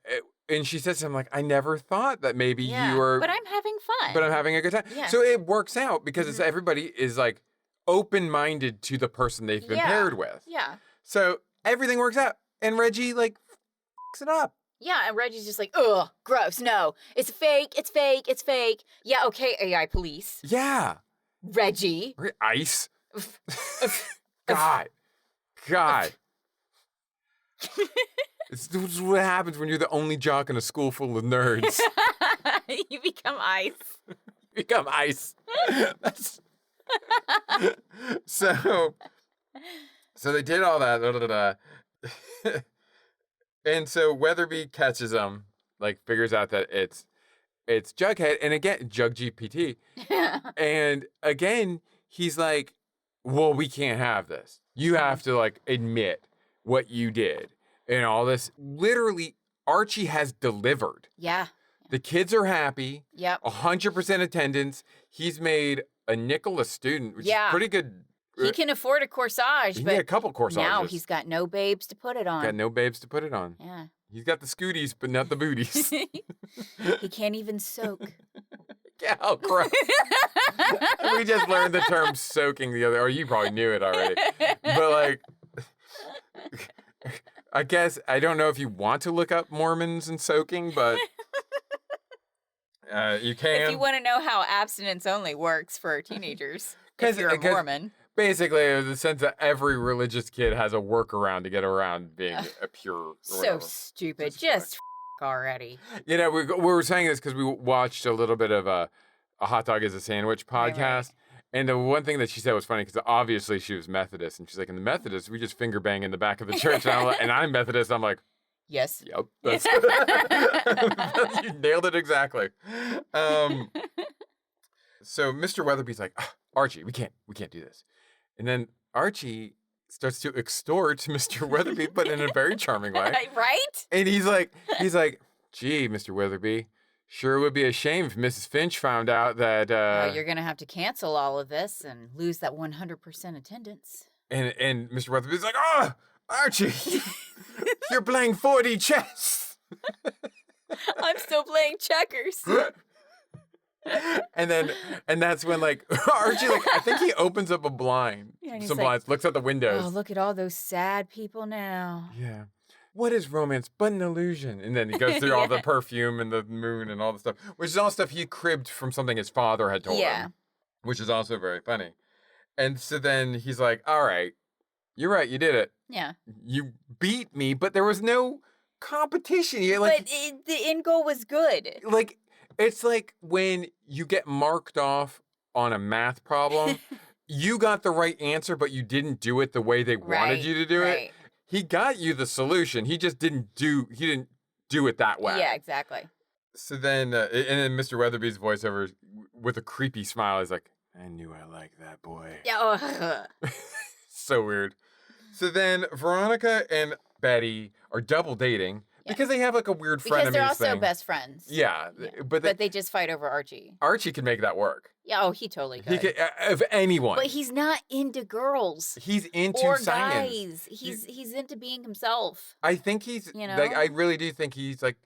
and she says to him like, I never thought that maybe you were. But I'm having fun. But I'm having a good time. Yeah. So it works out because it's everybody is like open-minded to the person they've been paired with. Yeah. So everything works out, and Reggie like f***s it up. Yeah, and Reggie's just like, ugh, gross, no. It's fake, it's fake, it's fake. Yeah, okay, AI police. Yeah. Reggie. Ice. God. This is what happens when you're the only jock in a school full of nerds. You become ice. You become ice. So they did all that. And so Weatherby catches him, like figures out that it's Jughead, and again, Jug GPT. And again, he's like, well, we can't have this. You have to like admit what you did and all this. Literally, Archie has delivered. Yeah. The kids are happy. Yep. 100% attendance. He's made a nickel a student, which is pretty good. He can afford a corsage, He but made a couple corsages. now he's got no babes to put it on. Got no babes to put it on. Yeah. He's got the scooties, but not the booties. He can't even soak. Yeah, oh, gross. We just learned the term soaking the other, or you probably knew it already. But like, I guess I don't know if you want to look up Mormons and soaking, but you can. If you want to know how abstinence only works for teenagers, if you're a Mormon. Basically, there's a sense that every religious kid has a workaround to get around being a pure. Or So whatever. stupid. Just already. You know, we were saying this because we watched a little bit of a hot dog is a sandwich podcast. Right. And the one thing that she said was funny because obviously she was Methodist. And she's like, in the Methodists, we just finger bang in the back of the church. And I'm Methodist. I'm like, Yes. yep. That's you nailed it exactly. So Mr. Weatherby's like, Archie, we can't do this. And then Archie starts to extort Mr. Weatherby, but in a very charming way. Right? And he's like, gee, Mr. Weatherby, sure would be a shame if Mrs. Finch found out that You're going to have to cancel all of this and lose that 100% attendance. And Mr. Weatherby's like, oh, Archie, you're playing 4D chess. I'm still playing checkers. And that's when like Archie, like I think he opens up a blind, Yeah, and he's some like, blinds, looks out the windows. Oh, look at all those sad people now. Yeah. What is romance but an illusion? And then he goes through all the Yeah. perfume and the moon and all the stuff, which is all stuff he cribbed from something his father had told him, which is also very funny. And so then he's like, all right, you're right, you did it. Yeah. You beat me, but there was no competition. You like, But the end goal was good. like it's like when you get marked off on a math problem, you got the right answer, but you didn't do it the way they wanted you to do it. He got you the solution. He just didn't do it that way. Yeah, exactly. So then, and then Mr. Weatherby's voiceover with a creepy smile is like, I knew I liked that boy. Yeah. So weird. So then Veronica and Betty are double dating because they have like a weird frenemies Because they're also thing. best friends. Yeah, But they just fight over Archie. Archie can make that work. Yeah, oh, he totally could. He could, of anyone. But he's not into girls. He's into or science. guys. He's into being himself. I think he's, You know? like, I really do think he's like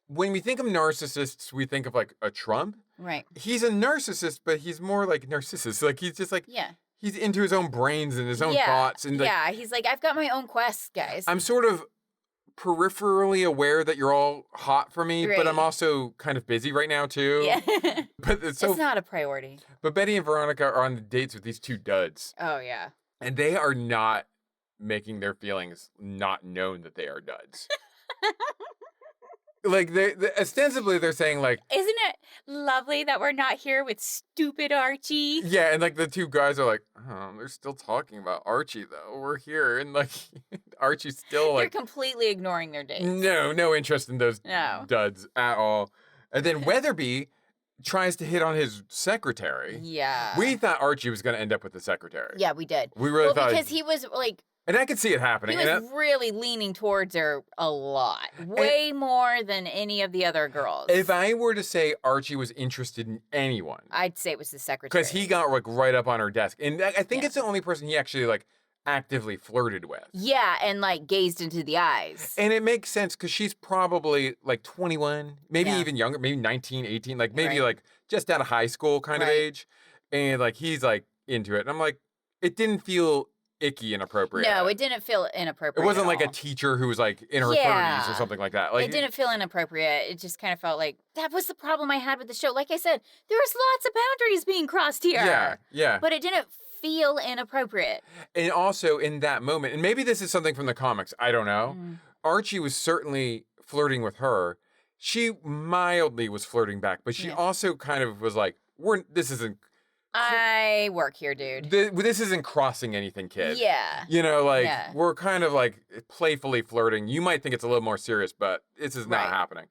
when we think of narcissists, we think of like a Trump. Right. He's a narcissist, but he's more like Narcissus. Like he's just like, Yeah. he's into his own brains and his own thoughts. And like, yeah, he's like, I've got my own quests, guys. I'm sort of peripherally aware that you're all hot for me, but I'm Right. also kind of busy right now too. yeah. But it's so. It's not a priority. But Betty and Veronica are on the dates with these two duds, Oh, yeah. and they are not making their feelings not known that they are duds. Like they ostensibly they're saying like, Isn't it lovely that we're not here with stupid Archie? yeah, and like the two guys are like, oh, they're still talking about Archie though. We're here, and like Archie's still They're like, completely ignoring their dates. no interest in those No. duds at all. And then Weatherby tries to hit on his secretary. Yeah. We thought Archie was going to end up with the secretary. Yeah, we did. We really Well, thought, because he was like, and I could see it he happening. was And really leaning towards her a lot. Way more than any of the other girls. if I were to say Archie was interested in anyone, I'd say it was the secretary. because he got like right up on her desk, and I think Yeah. it's the only person he actually like actively flirted with. Yeah, and like gazed into the eyes. And it makes sense because she's probably like 21, maybe Yeah. even younger, maybe 19, 18, like maybe Right. like just out of high school kind of Right. age. And like he's like into it. And I'm like, it didn't feel icky inappropriate. No, it didn't feel inappropriate. It wasn't at like a all. teacher who was like in her 30s Yeah. or something like that. Like It didn't feel inappropriate. It just kind of felt like that was the problem I had with the show. Like I said, there was lots of boundaries being crossed here. Yeah, yeah. But it didn't feel inappropriate. And also in that moment, and maybe this is something from the comics, I don't know. Mm. Archie was certainly flirting with her. She mildly was flirting back, but she Yeah. also kind of was like, this isn't I work here, dude. this isn't crossing anything, kid. Yeah. You know, like Yeah. we're kind of like playfully flirting. You might think it's a little more serious, but this is not Right. happening.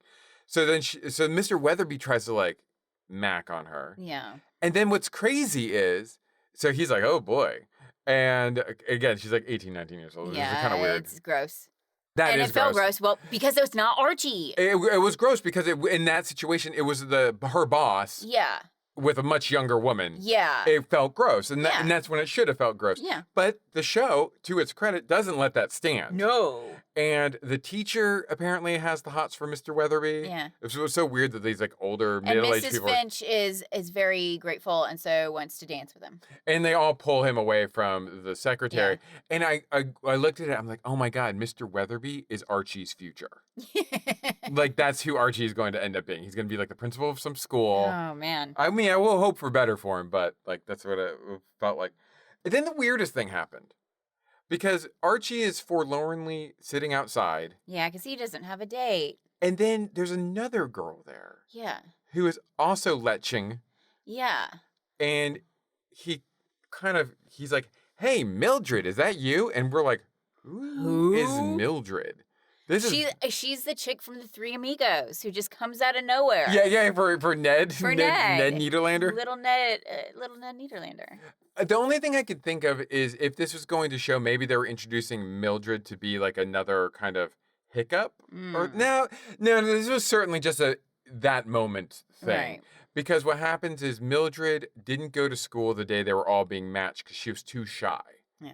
So then so Mr. Weatherby tries to like mac on her. Yeah. And then what's crazy is, so he's like, oh boy. And again, she's like 18, 19 years old. It's Yeah. kind of weird. It's gross. That and is it felt gross. Well, because it's not Archie. It was gross because in that situation, it was her boss. Yeah. with a much younger woman, Yeah. it felt gross. And, Yeah. and that's when it should have felt gross. Yeah. But the show, to its credit, doesn't let that stand. No. And the teacher apparently has the hots for Mr. Weatherby. Yeah. It was so weird that these like older, And middle-aged Mrs. people. Finch is very grateful and so wants to dance with him. And they all pull him away from the secretary. And I looked at it, I'm like, oh my God, Mr. Weatherby is Archie's future. Like, that's who Archie is going to end up being. He's going to be like the principal of some school. Oh, man. I mean, I will hope for better for him, but like, that's what it felt like. And then the weirdest thing happened. Because Archie is forlornly sitting outside. Yeah, because he doesn't have a date. And then there's another girl there Yeah. who is also leching. Yeah. And he's like, hey, Mildred, is that you? And we're like, who is Mildred? She's the chick from the Three Amigos who just comes out of nowhere. Yeah, for Ned. For Ned Niederlander. Little Ned Niederlander. The only thing I could think of is if this was going to show, maybe they were introducing Mildred to be like another kind of hiccup. Or no, this was certainly just that moment thing. Right. Because what happens is Mildred didn't go to school the day they were all being matched because she was too shy. Yeah.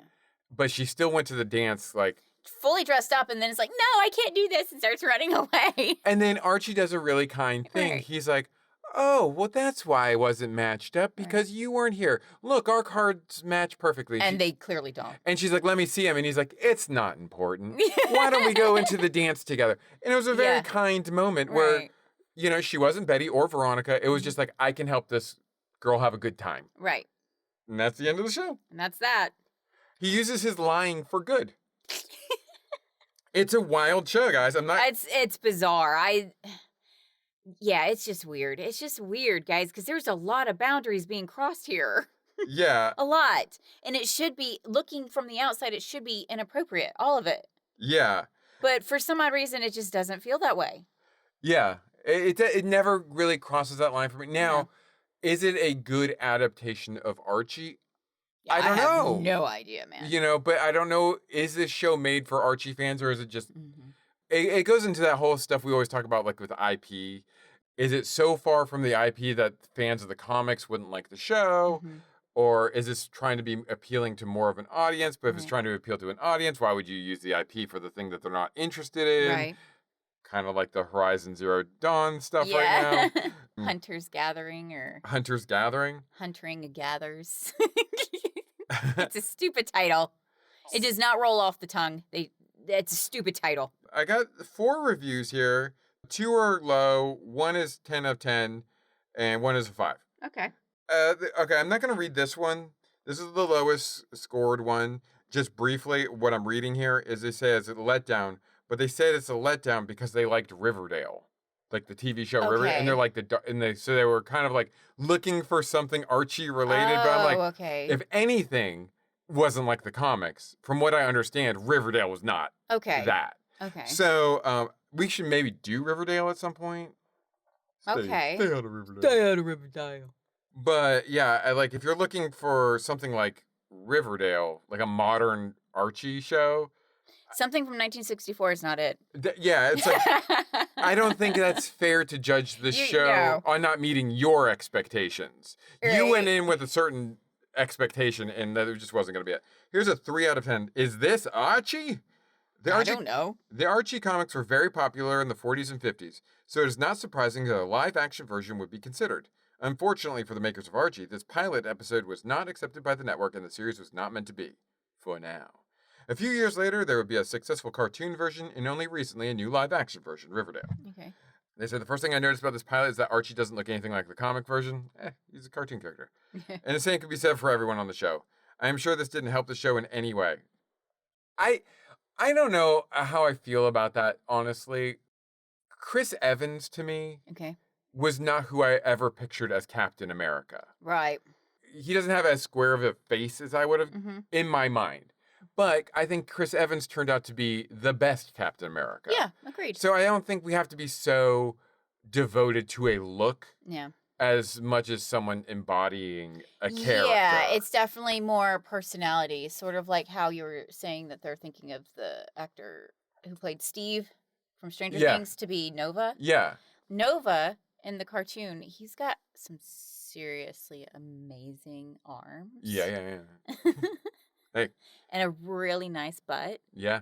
But she still went to the dance, like. Fully dressed up, and then it's like, no, I can't do this, and starts running away. And then Archie does a really kind thing. Right. He's like, oh, well, that's why I wasn't matched up, because you weren't here. Look, our cards match perfectly. And they clearly don't. And she's like, let me see him. And he's like, it's not important. Why don't we go into the dance together? And it was a very kind moment where, she wasn't Betty or Veronica. It was just like, I can help this girl have a good time. Right. And that's the end of the show. And that's that. He uses his lying for good. It's a wild show, guys. It's bizarre. It's just weird. It's just weird, guys, because there's a lot of boundaries being crossed here. Yeah. A lot. And it should be, looking from the outside, it should be inappropriate. All of it. Yeah. But for some odd reason, it just doesn't feel that way. Yeah. It never really crosses that line for me. Now, is it a good adaptation of Archie? Yeah, I don't know. have no idea, man. But I don't know. Is this show made for Archie fans, or is it just? It goes into that whole stuff we always talk about, like with IP. Is it so far from the IP that fans of the comics wouldn't like the show, or is this trying to be appealing to more of an audience? But if it's trying to appeal to an audience, why would you use the IP for the thing that they're not interested in? Right. Kind of like the Horizon Zero Dawn stuff right now. Hunter's Gathering or Hunter's Gathering. Huntering Gathers. It's a stupid title. It does not roll off the tongue. It's a stupid title. I got 4 reviews here. 2 are low. 1 is 10 of 10, and 1 is a 5. Okay. Okay, I'm not going to read this one. This is the lowest scored one. Just briefly, what I'm reading here is they say it's a letdown, but they said it's a letdown because they liked Riverdale, like the TV show Riverdale, and they're like so they were kind of like looking for something Archie related. But I'm like, if anything wasn't like the comics, from what I understand, Riverdale was not that. Okay. So we should maybe do Riverdale at some point. Stay out of Riverdale. Stay out of Riverdale. But yeah, like if you're looking for something like Riverdale, like a modern Archie show. Something from 1964 is not it. It's like, I don't think that's fair to judge the show on not meeting your expectations. Right. You went in with a certain expectation, and that just wasn't going to be it. Here's a 3 out of 10. Is this Archie? I don't know. The Archie comics were very popular in the 40s and 50s, so it is not surprising that a live-action version would be considered. Unfortunately for the makers of Archie, this pilot episode was not accepted by the network, and the series was not meant to be. For now. A few years later, there would be a successful cartoon version, and only recently a new live-action version, Riverdale. Okay. They said the first thing I noticed about this pilot is that Archie doesn't look anything like the comic version. He's a cartoon character. And the same could be said for everyone on the show. I am sure this didn't help the show in any way. I don't know how I feel about that, honestly. Chris Evans, to me, was not who I ever pictured as Captain America. Right. He doesn't have as square of a face as I would have in my mind. But I think Chris Evans turned out to be the best Captain America. Yeah, agreed. So I don't think we have to be so devoted to a look as much as someone embodying a character. Yeah, it's definitely more personality, sort of like how you were saying that they're thinking of the actor who played Steve from Stranger Things to be Nova. Yeah. Nova in the cartoon, he's got some seriously amazing arms. Yeah. Hey, And a really nice butt. yeah.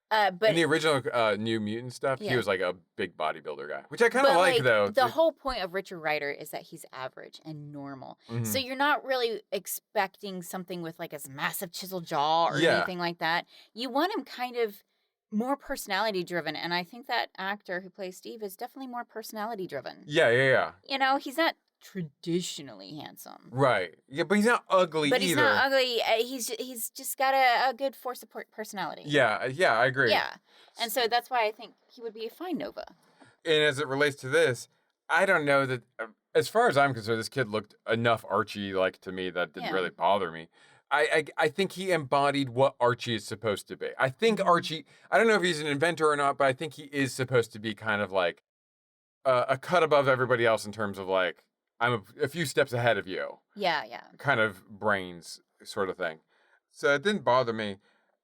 But In the original New Mutant stuff, he Yeah. was like a big bodybuilder guy, which I kind of like, like though. the whole point of Richard Rider is that he's average and normal. So Mhm. you're not really expecting something with like a massive chisel jaw or Yeah. anything like that. You want him kind of more personality driven, and I think that actor who plays Steve is definitely more personality driven. Yeah. You know, he's not traditionally handsome. Right. Yeah, but he's not ugly But either. he's not ugly. He's just got a good force of personality. Yeah, I agree. Yeah. And so that's why I think he would be a fine Nova. And as it relates to this, I don't know that, as far as I'm concerned, this kid looked enough Archie-like to me that didn't Yeah. really bother me. I think he embodied what Archie is supposed to be. I think Mhm. Archie, I don't know if he's an inventor or not, but I think he is supposed to be kind of like a cut above everybody else in terms of like, I'm a few steps ahead of you Yeah. kind of brains sort of thing. So it didn't bother me.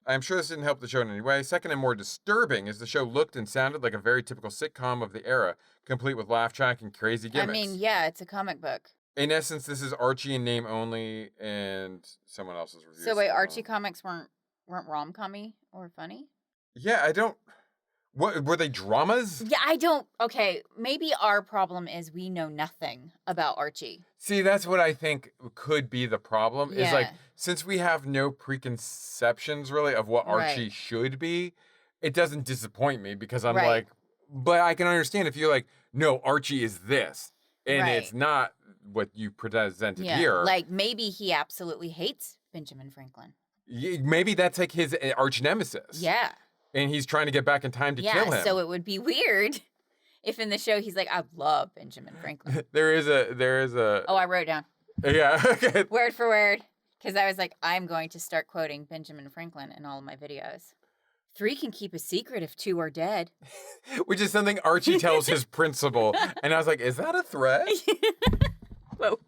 I'm sure this didn't help the show in any way. Second and more disturbing is the show looked and sounded like a very typical sitcom of the era, complete with laugh track and crazy gimmicks. I mean, yeah, it's a comic book. In essence, this is Archie in name only, and someone else's review. So wait, Archie comics weren't rom-commy or funny? Yeah, I don't. What were they, dramas? Yeah, I don't. Okay, maybe our problem is we know nothing about Archie. See, that's what I think could be the problem. Is like, Yeah. since we have no preconceptions really of what Archie Right. should be, it doesn't disappoint me because I'm Right. like, but I can understand if you're like, no, Archie is this, and it's Right. not what you presented Yeah, here. like maybe he absolutely hates Benjamin Franklin. Maybe that's like his arch nemesis. Yeah. And he's trying to get back in time to kill him. So it would be weird if in the show he's like, I love Benjamin Franklin. there is a. Oh, I wrote it down Yeah. Okay. word for word because I was like, I'm going to start quoting Benjamin Franklin in all of my videos. 3 can keep a secret if 2 are dead. Which is something Archie tells his principal. And I was like, is that a threat? Whoa.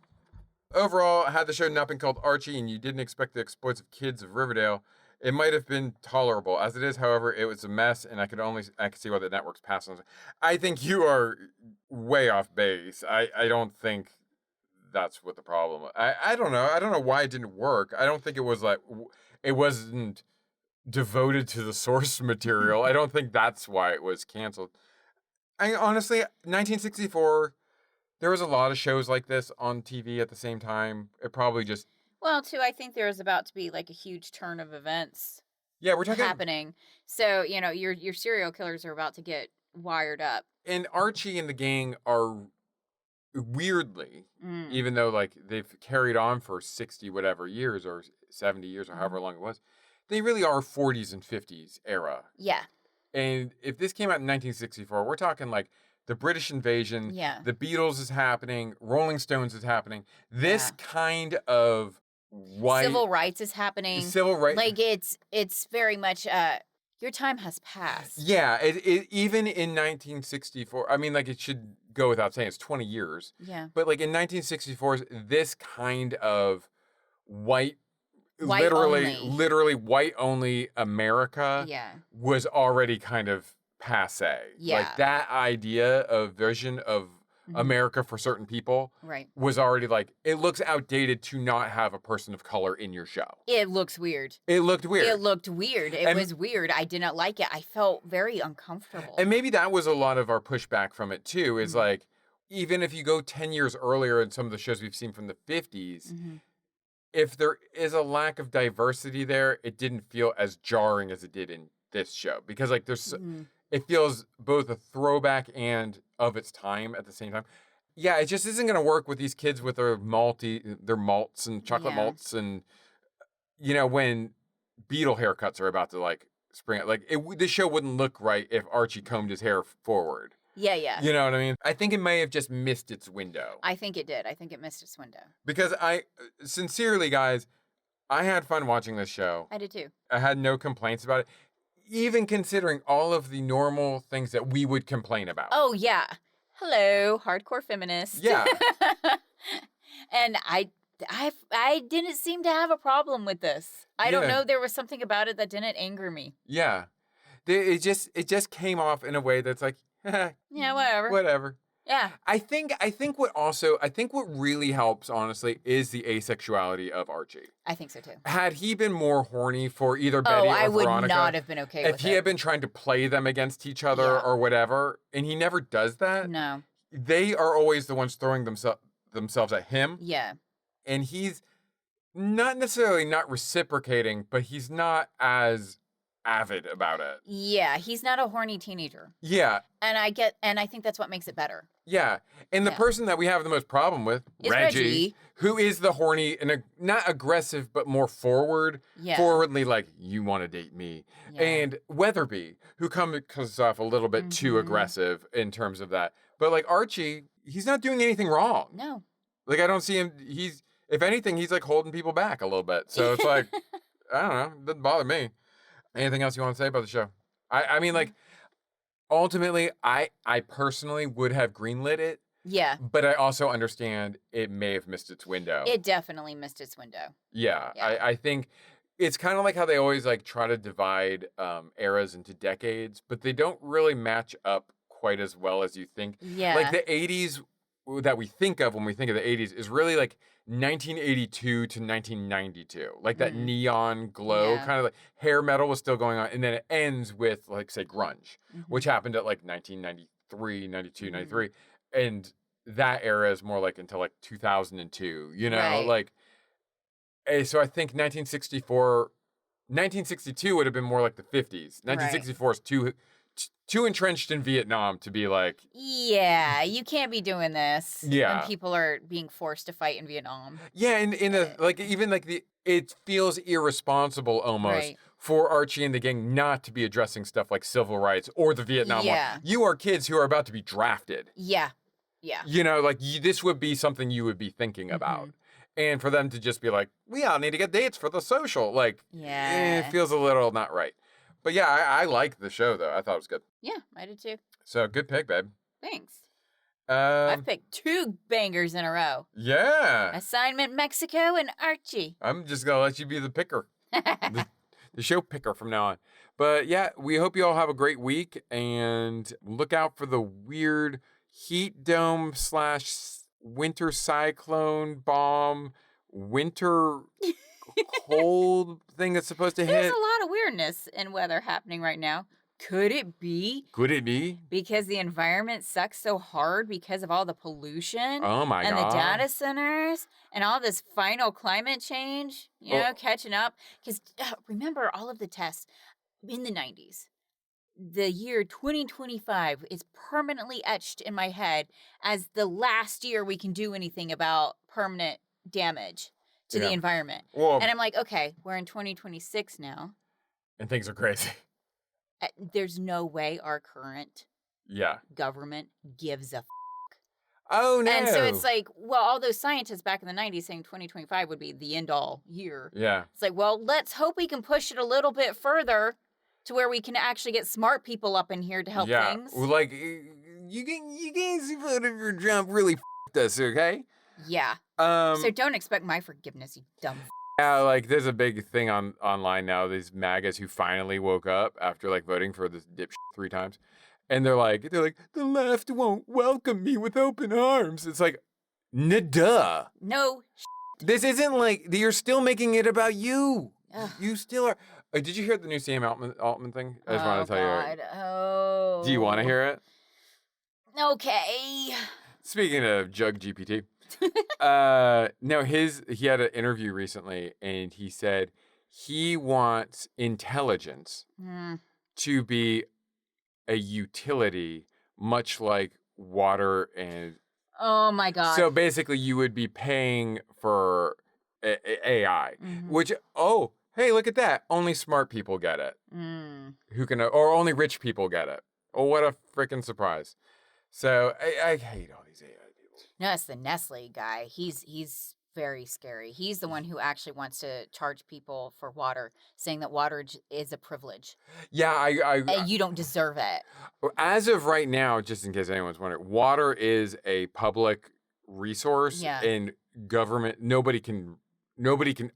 Overall, had the show not been called Archie and you didn't expect the exploits of kids of Riverdale, it might have been tolerable. As it is, however, it was a mess, and I could see why the network's passed on. I think you are way off base. I don't think that's what the problem. I don't know. I don't know why it didn't work. I don't think it was like it wasn't devoted to the source material. I don't think that's why it was canceled. I honestly, 1964. There was a lot of shows like this on TV at the same time. It probably just. Well, too, I think there's about to be like a huge turn of events Yeah, we're talking. happening. So, you know, your serial killers are about to get wired up. And Archie and the gang are weirdly, Mm. even though like they've carried on for 60 whatever years or 70 years or however long it was, they really are 40s and 50s era. Yeah. And if this came out in 1964, we're talking like the British invasion, Yeah. the Beatles is happening, Rolling Stones is happening. This Yeah. kind of white Civil rights is happening. civil rights. Like it's very much your time has passed. Yeah, it even in 1964, I mean, like it should go without saying, it's 20 years. Yeah. But like in 1964, this kind of white only. literally white only America Yeah. was already kind of passe. Yeah. Like that idea of vision of Mhm. America for certain people Right. was already like, it looks outdated to not have a person of color in your show. It looks weird. It looked weird. It looked weird. It And- was weird. I did not like it. I felt very uncomfortable. And maybe that was a lot of our pushback from it too, is Mhm. like, even if you go 10 years earlier in some of the shows we've seen from the 50s, Mhm. if there is a lack of diversity there, it didn't feel as jarring as it did in this show. Because like Mhm. it feels both a throwback and of its time at the same time. Yeah, it just isn't going to work with these kids with their malts and chocolate Yeah. malts, and you know, when Beetle haircuts are about to like spring out. Like this show wouldn't look right if Archie combed his hair forward. Yeah, yeah. You know what I mean? I think it may have just missed its window. I think it did. I think it missed its window. Because sincerely, guys, I had fun watching this show. I did too. I had no complaints about it, even considering all of the normal things that we would complain about. Oh yeah. Hello, hardcore feminist. Yeah. And I didn't seem to have a problem with this. I don't Yeah. know. There was something about it that didn't anger me. Yeah. It just came off in a way that's like, Yeah, whatever. whatever. Yeah, I think what really helps, honestly, is the asexuality of Archie. I think so too. Had he been more horny for either Oh, Betty I or would Veronica, not have been okay if with he it. had been trying to play them against each other Yeah. or whatever, and he never does that, No. they are always the ones throwing themselves at him, Yeah. and he's not necessarily not reciprocating, but he's not as avid about it. Yeah, he's not a horny teenager. Yeah, And I think that's what makes it better. yeah. And the Yeah. person that we have the most problem with, Is Reggie. who is the horny and not aggressive, but more Yeah. forwardly, like, you want to date me. Yeah. And Weatherby, who comes off a little bit too aggressive in terms of that. But like Archie, he's not doing anything wrong. No. Like, I don't see him, if anything, he's like holding people back a little bit. So it's like, I don't know, it doesn't bother me. Anything else you want to say about the show? I mean, like, ultimately, I personally would have greenlit it, Yeah. but I also understand it may have missed its window. It definitely missed its window. Yeah, Yeah. I think it's kind of like how they always like try to divide eras into decades, but they don't really match up quite as well as you think. Yeah. Like the 80s that we think of when we think of the 80s is really like 1982 to 1992. Like that neon glow, Yeah. kind of like hair metal was still going on, and then it ends with like say grunge, which happened at like 1993, 92, 93. And that era is more like until like 2002, you know? Right. Like so I think 1962 would have been more like the 50s. 1964 is too entrenched in Vietnam to be like, Yeah, you can't be doing this. Yeah. When people are being forced to fight in Vietnam. yeah, and in a like even like it feels irresponsible almost Right. for Archie and the gang not to be addressing stuff like civil rights or the Vietnam War. Yeah. You are kids who are about to be drafted. Yeah. Yeah. You know, like this would be something you would be thinking about. And for them to just be like, we all need to get dates for the social, like, Yeah. it feels a little not right. But yeah, I like the show though. I thought it was good. Yeah, I did too. So good pick, babe. Thanks. I've Um, picked 2 bangers in a row. yeah. Assignment Mexico and Archie. I'm just gonna let you be the picker, the show picker from now on. But yeah, we hope you all have a great week and look out for the weird heat dome / winter cyclone bomb winter cold thing that's supposed to There's hit. a lot of weirdness in weather happening right now. Could it be Could it be? because the environment sucks so hard because of all the pollution Oh my and god! the data centers and all this final climate change, catching up? Because remember all of the tests in the 90s. The year 2025 is permanently etched in my head as the last year we can do anything about permanent damage to the Yeah. environment. Well, And I'm like, okay, we're in 2026 now. and things are crazy. There's no way our current Yeah. government gives a Oh no! And so it's like, well, all those scientists back in the 90s saying 2025 would be the end all year. yeah. It's like, well, let's hope we can push it a little bit further to where we can actually get smart people up in here to help Yeah. things. Well, like you guys voted for Trump really f***ed us, okay? Yeah. So So don't expect my forgiveness, you dumb. yeah, like there's a big thing online now. These MAGAs who finally woke up after like voting for this dipshit 3 times, and they're like the left won't welcome me with open arms. It's like, duh. No. This isn't like you're still making it about you. Ugh. You still are. Did you hear the new Sam Altman thing? I just want to tell you. God. Oh. Do you want to hear it? Okay. Speaking of Jug GPT, no, he had an interview recently, and he said he wants intelligence Hmm. to be a utility, much like water and. Oh my God. So basically, you would be paying for AI, Mhm. which hey, look at that! Only smart people get it. Mm. Who can, or only rich people get it. Oh, what a freaking surprise! So I hate all these AI people. No, it's the Nestle guy. He's very scary. He's the one who actually wants to charge people for water, saying that water is a privilege. Yeah, And you don't deserve it. as of right now, just in case anyone's wondering, water is a public resource, Yeah. and government nobody can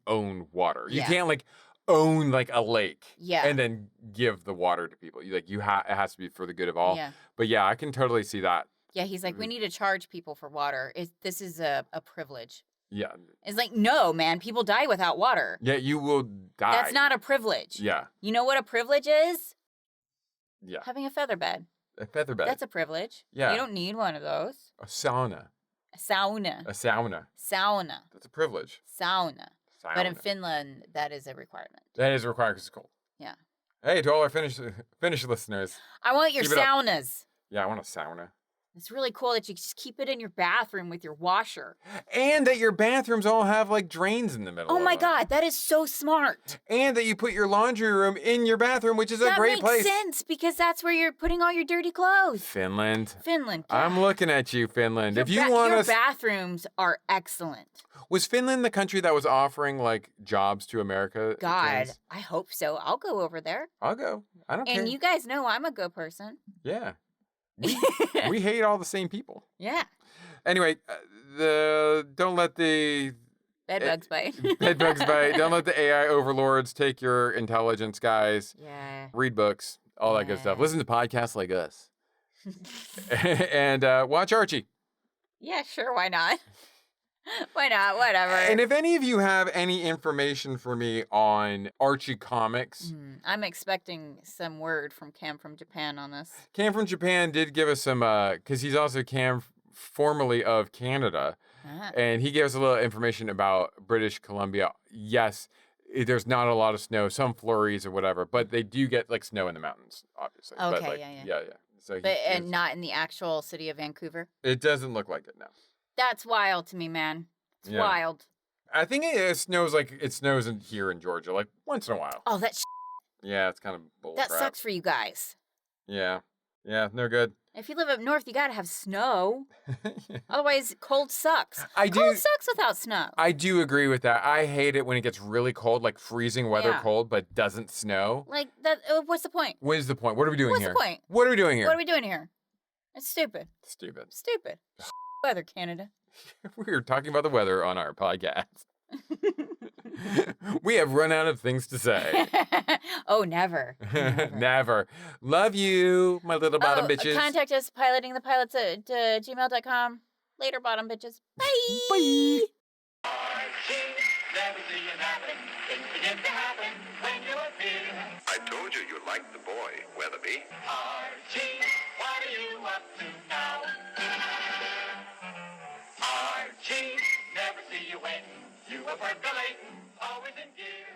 own water. You Yeah. can't like own like a lake, Yeah. and then give the water to people. It has to be for the good of all. Yeah. But yeah, I can totally see that. Yeah, he's like, we Mhm. need to charge people for water. This is a privilege. Yeah. It's like, no, man, people die without water. Yeah, you will die. That's not a privilege. Yeah. You know what a privilege is? Yeah. Having a feather bed. A feather bed. That's a privilege. Yeah. You don't need one of those. A sauna. A sauna. A sauna. Sauna. That's a privilege. Sauna. But in Sauna. Finland, that is a requirement. That is required because it's cold. Yeah. Hey, to all our Finnish listeners. I want your Keep it up. saunas. Yeah, I want a sauna. It's really cool that you just keep it in your bathroom with your washer. And that your bathrooms all have like drains in the middle. Oh of my them. God, that is so smart. And that you put your laundry room in your bathroom, which is a great place. That makes sense because that's where you're putting all your dirty clothes. Finland. Finland. I'm God. looking at you, Finland. Your If you want your us, bathrooms are excellent. was Finland the country that was offering like jobs to America? God, I hope so. I'll go over there. I'll go. I don't care. And you guys know I'm a good person. Yeah. We hate all the same people. Yeah. Anyway, don't let the Bed bugs bite. bed bugs bite. Don't let the AI overlords take your intelligence, guys. Yeah. Read books, all that good stuff. Yeah. Listen to podcasts like us. And watch Archie. Yeah, sure. Why not? Why not? Whatever. And if any of you have any information for me on Archie comics, I'm expecting some word from Cam from Japan on this. Cam from Japan did give us some, because he's also Cam formerly of Canada, Ah. and he gave us a little information about British Columbia. Yes, there's not a lot of snow, some flurries or whatever, but they do get like snow in the mountains, obviously. But, Okay, like, yeah. yeah. So But and not in the actual city of Vancouver. it doesn't look like it now. That's wild to me, man. It's Yeah. wild. I think it snows here in Georgia, like once in a while. Oh, that Yeah, it's kind of bull that crap. sucks for you guys. Yeah, no good. If you live up north, you gotta have snow. Otherwise, cold sucks. I do. Cold sucks without snow. I do agree with that. I hate it when it gets really cold, like freezing weather Yeah. cold, but doesn't snow. Like that. What's the point? What is the point? What are we doing What's here? the point? What are we doing here? What are we doing here? It's stupid. Stupid. Stupid. Weather, Canada. We're talking about the weather on our podcast. We have run out of things to say. Oh, never. Never. Love you, my little bottom bitches. Contact us, pilotingthepilots at gmail.com. Later, bottom bitches. Bye. Bye. Archie, never see you napping. Things begin to happen when you're here. I told you you liked the boy, Weatherby. Archie, what are you up to now? Archie, never see you waiting. You are percolating, always in gear.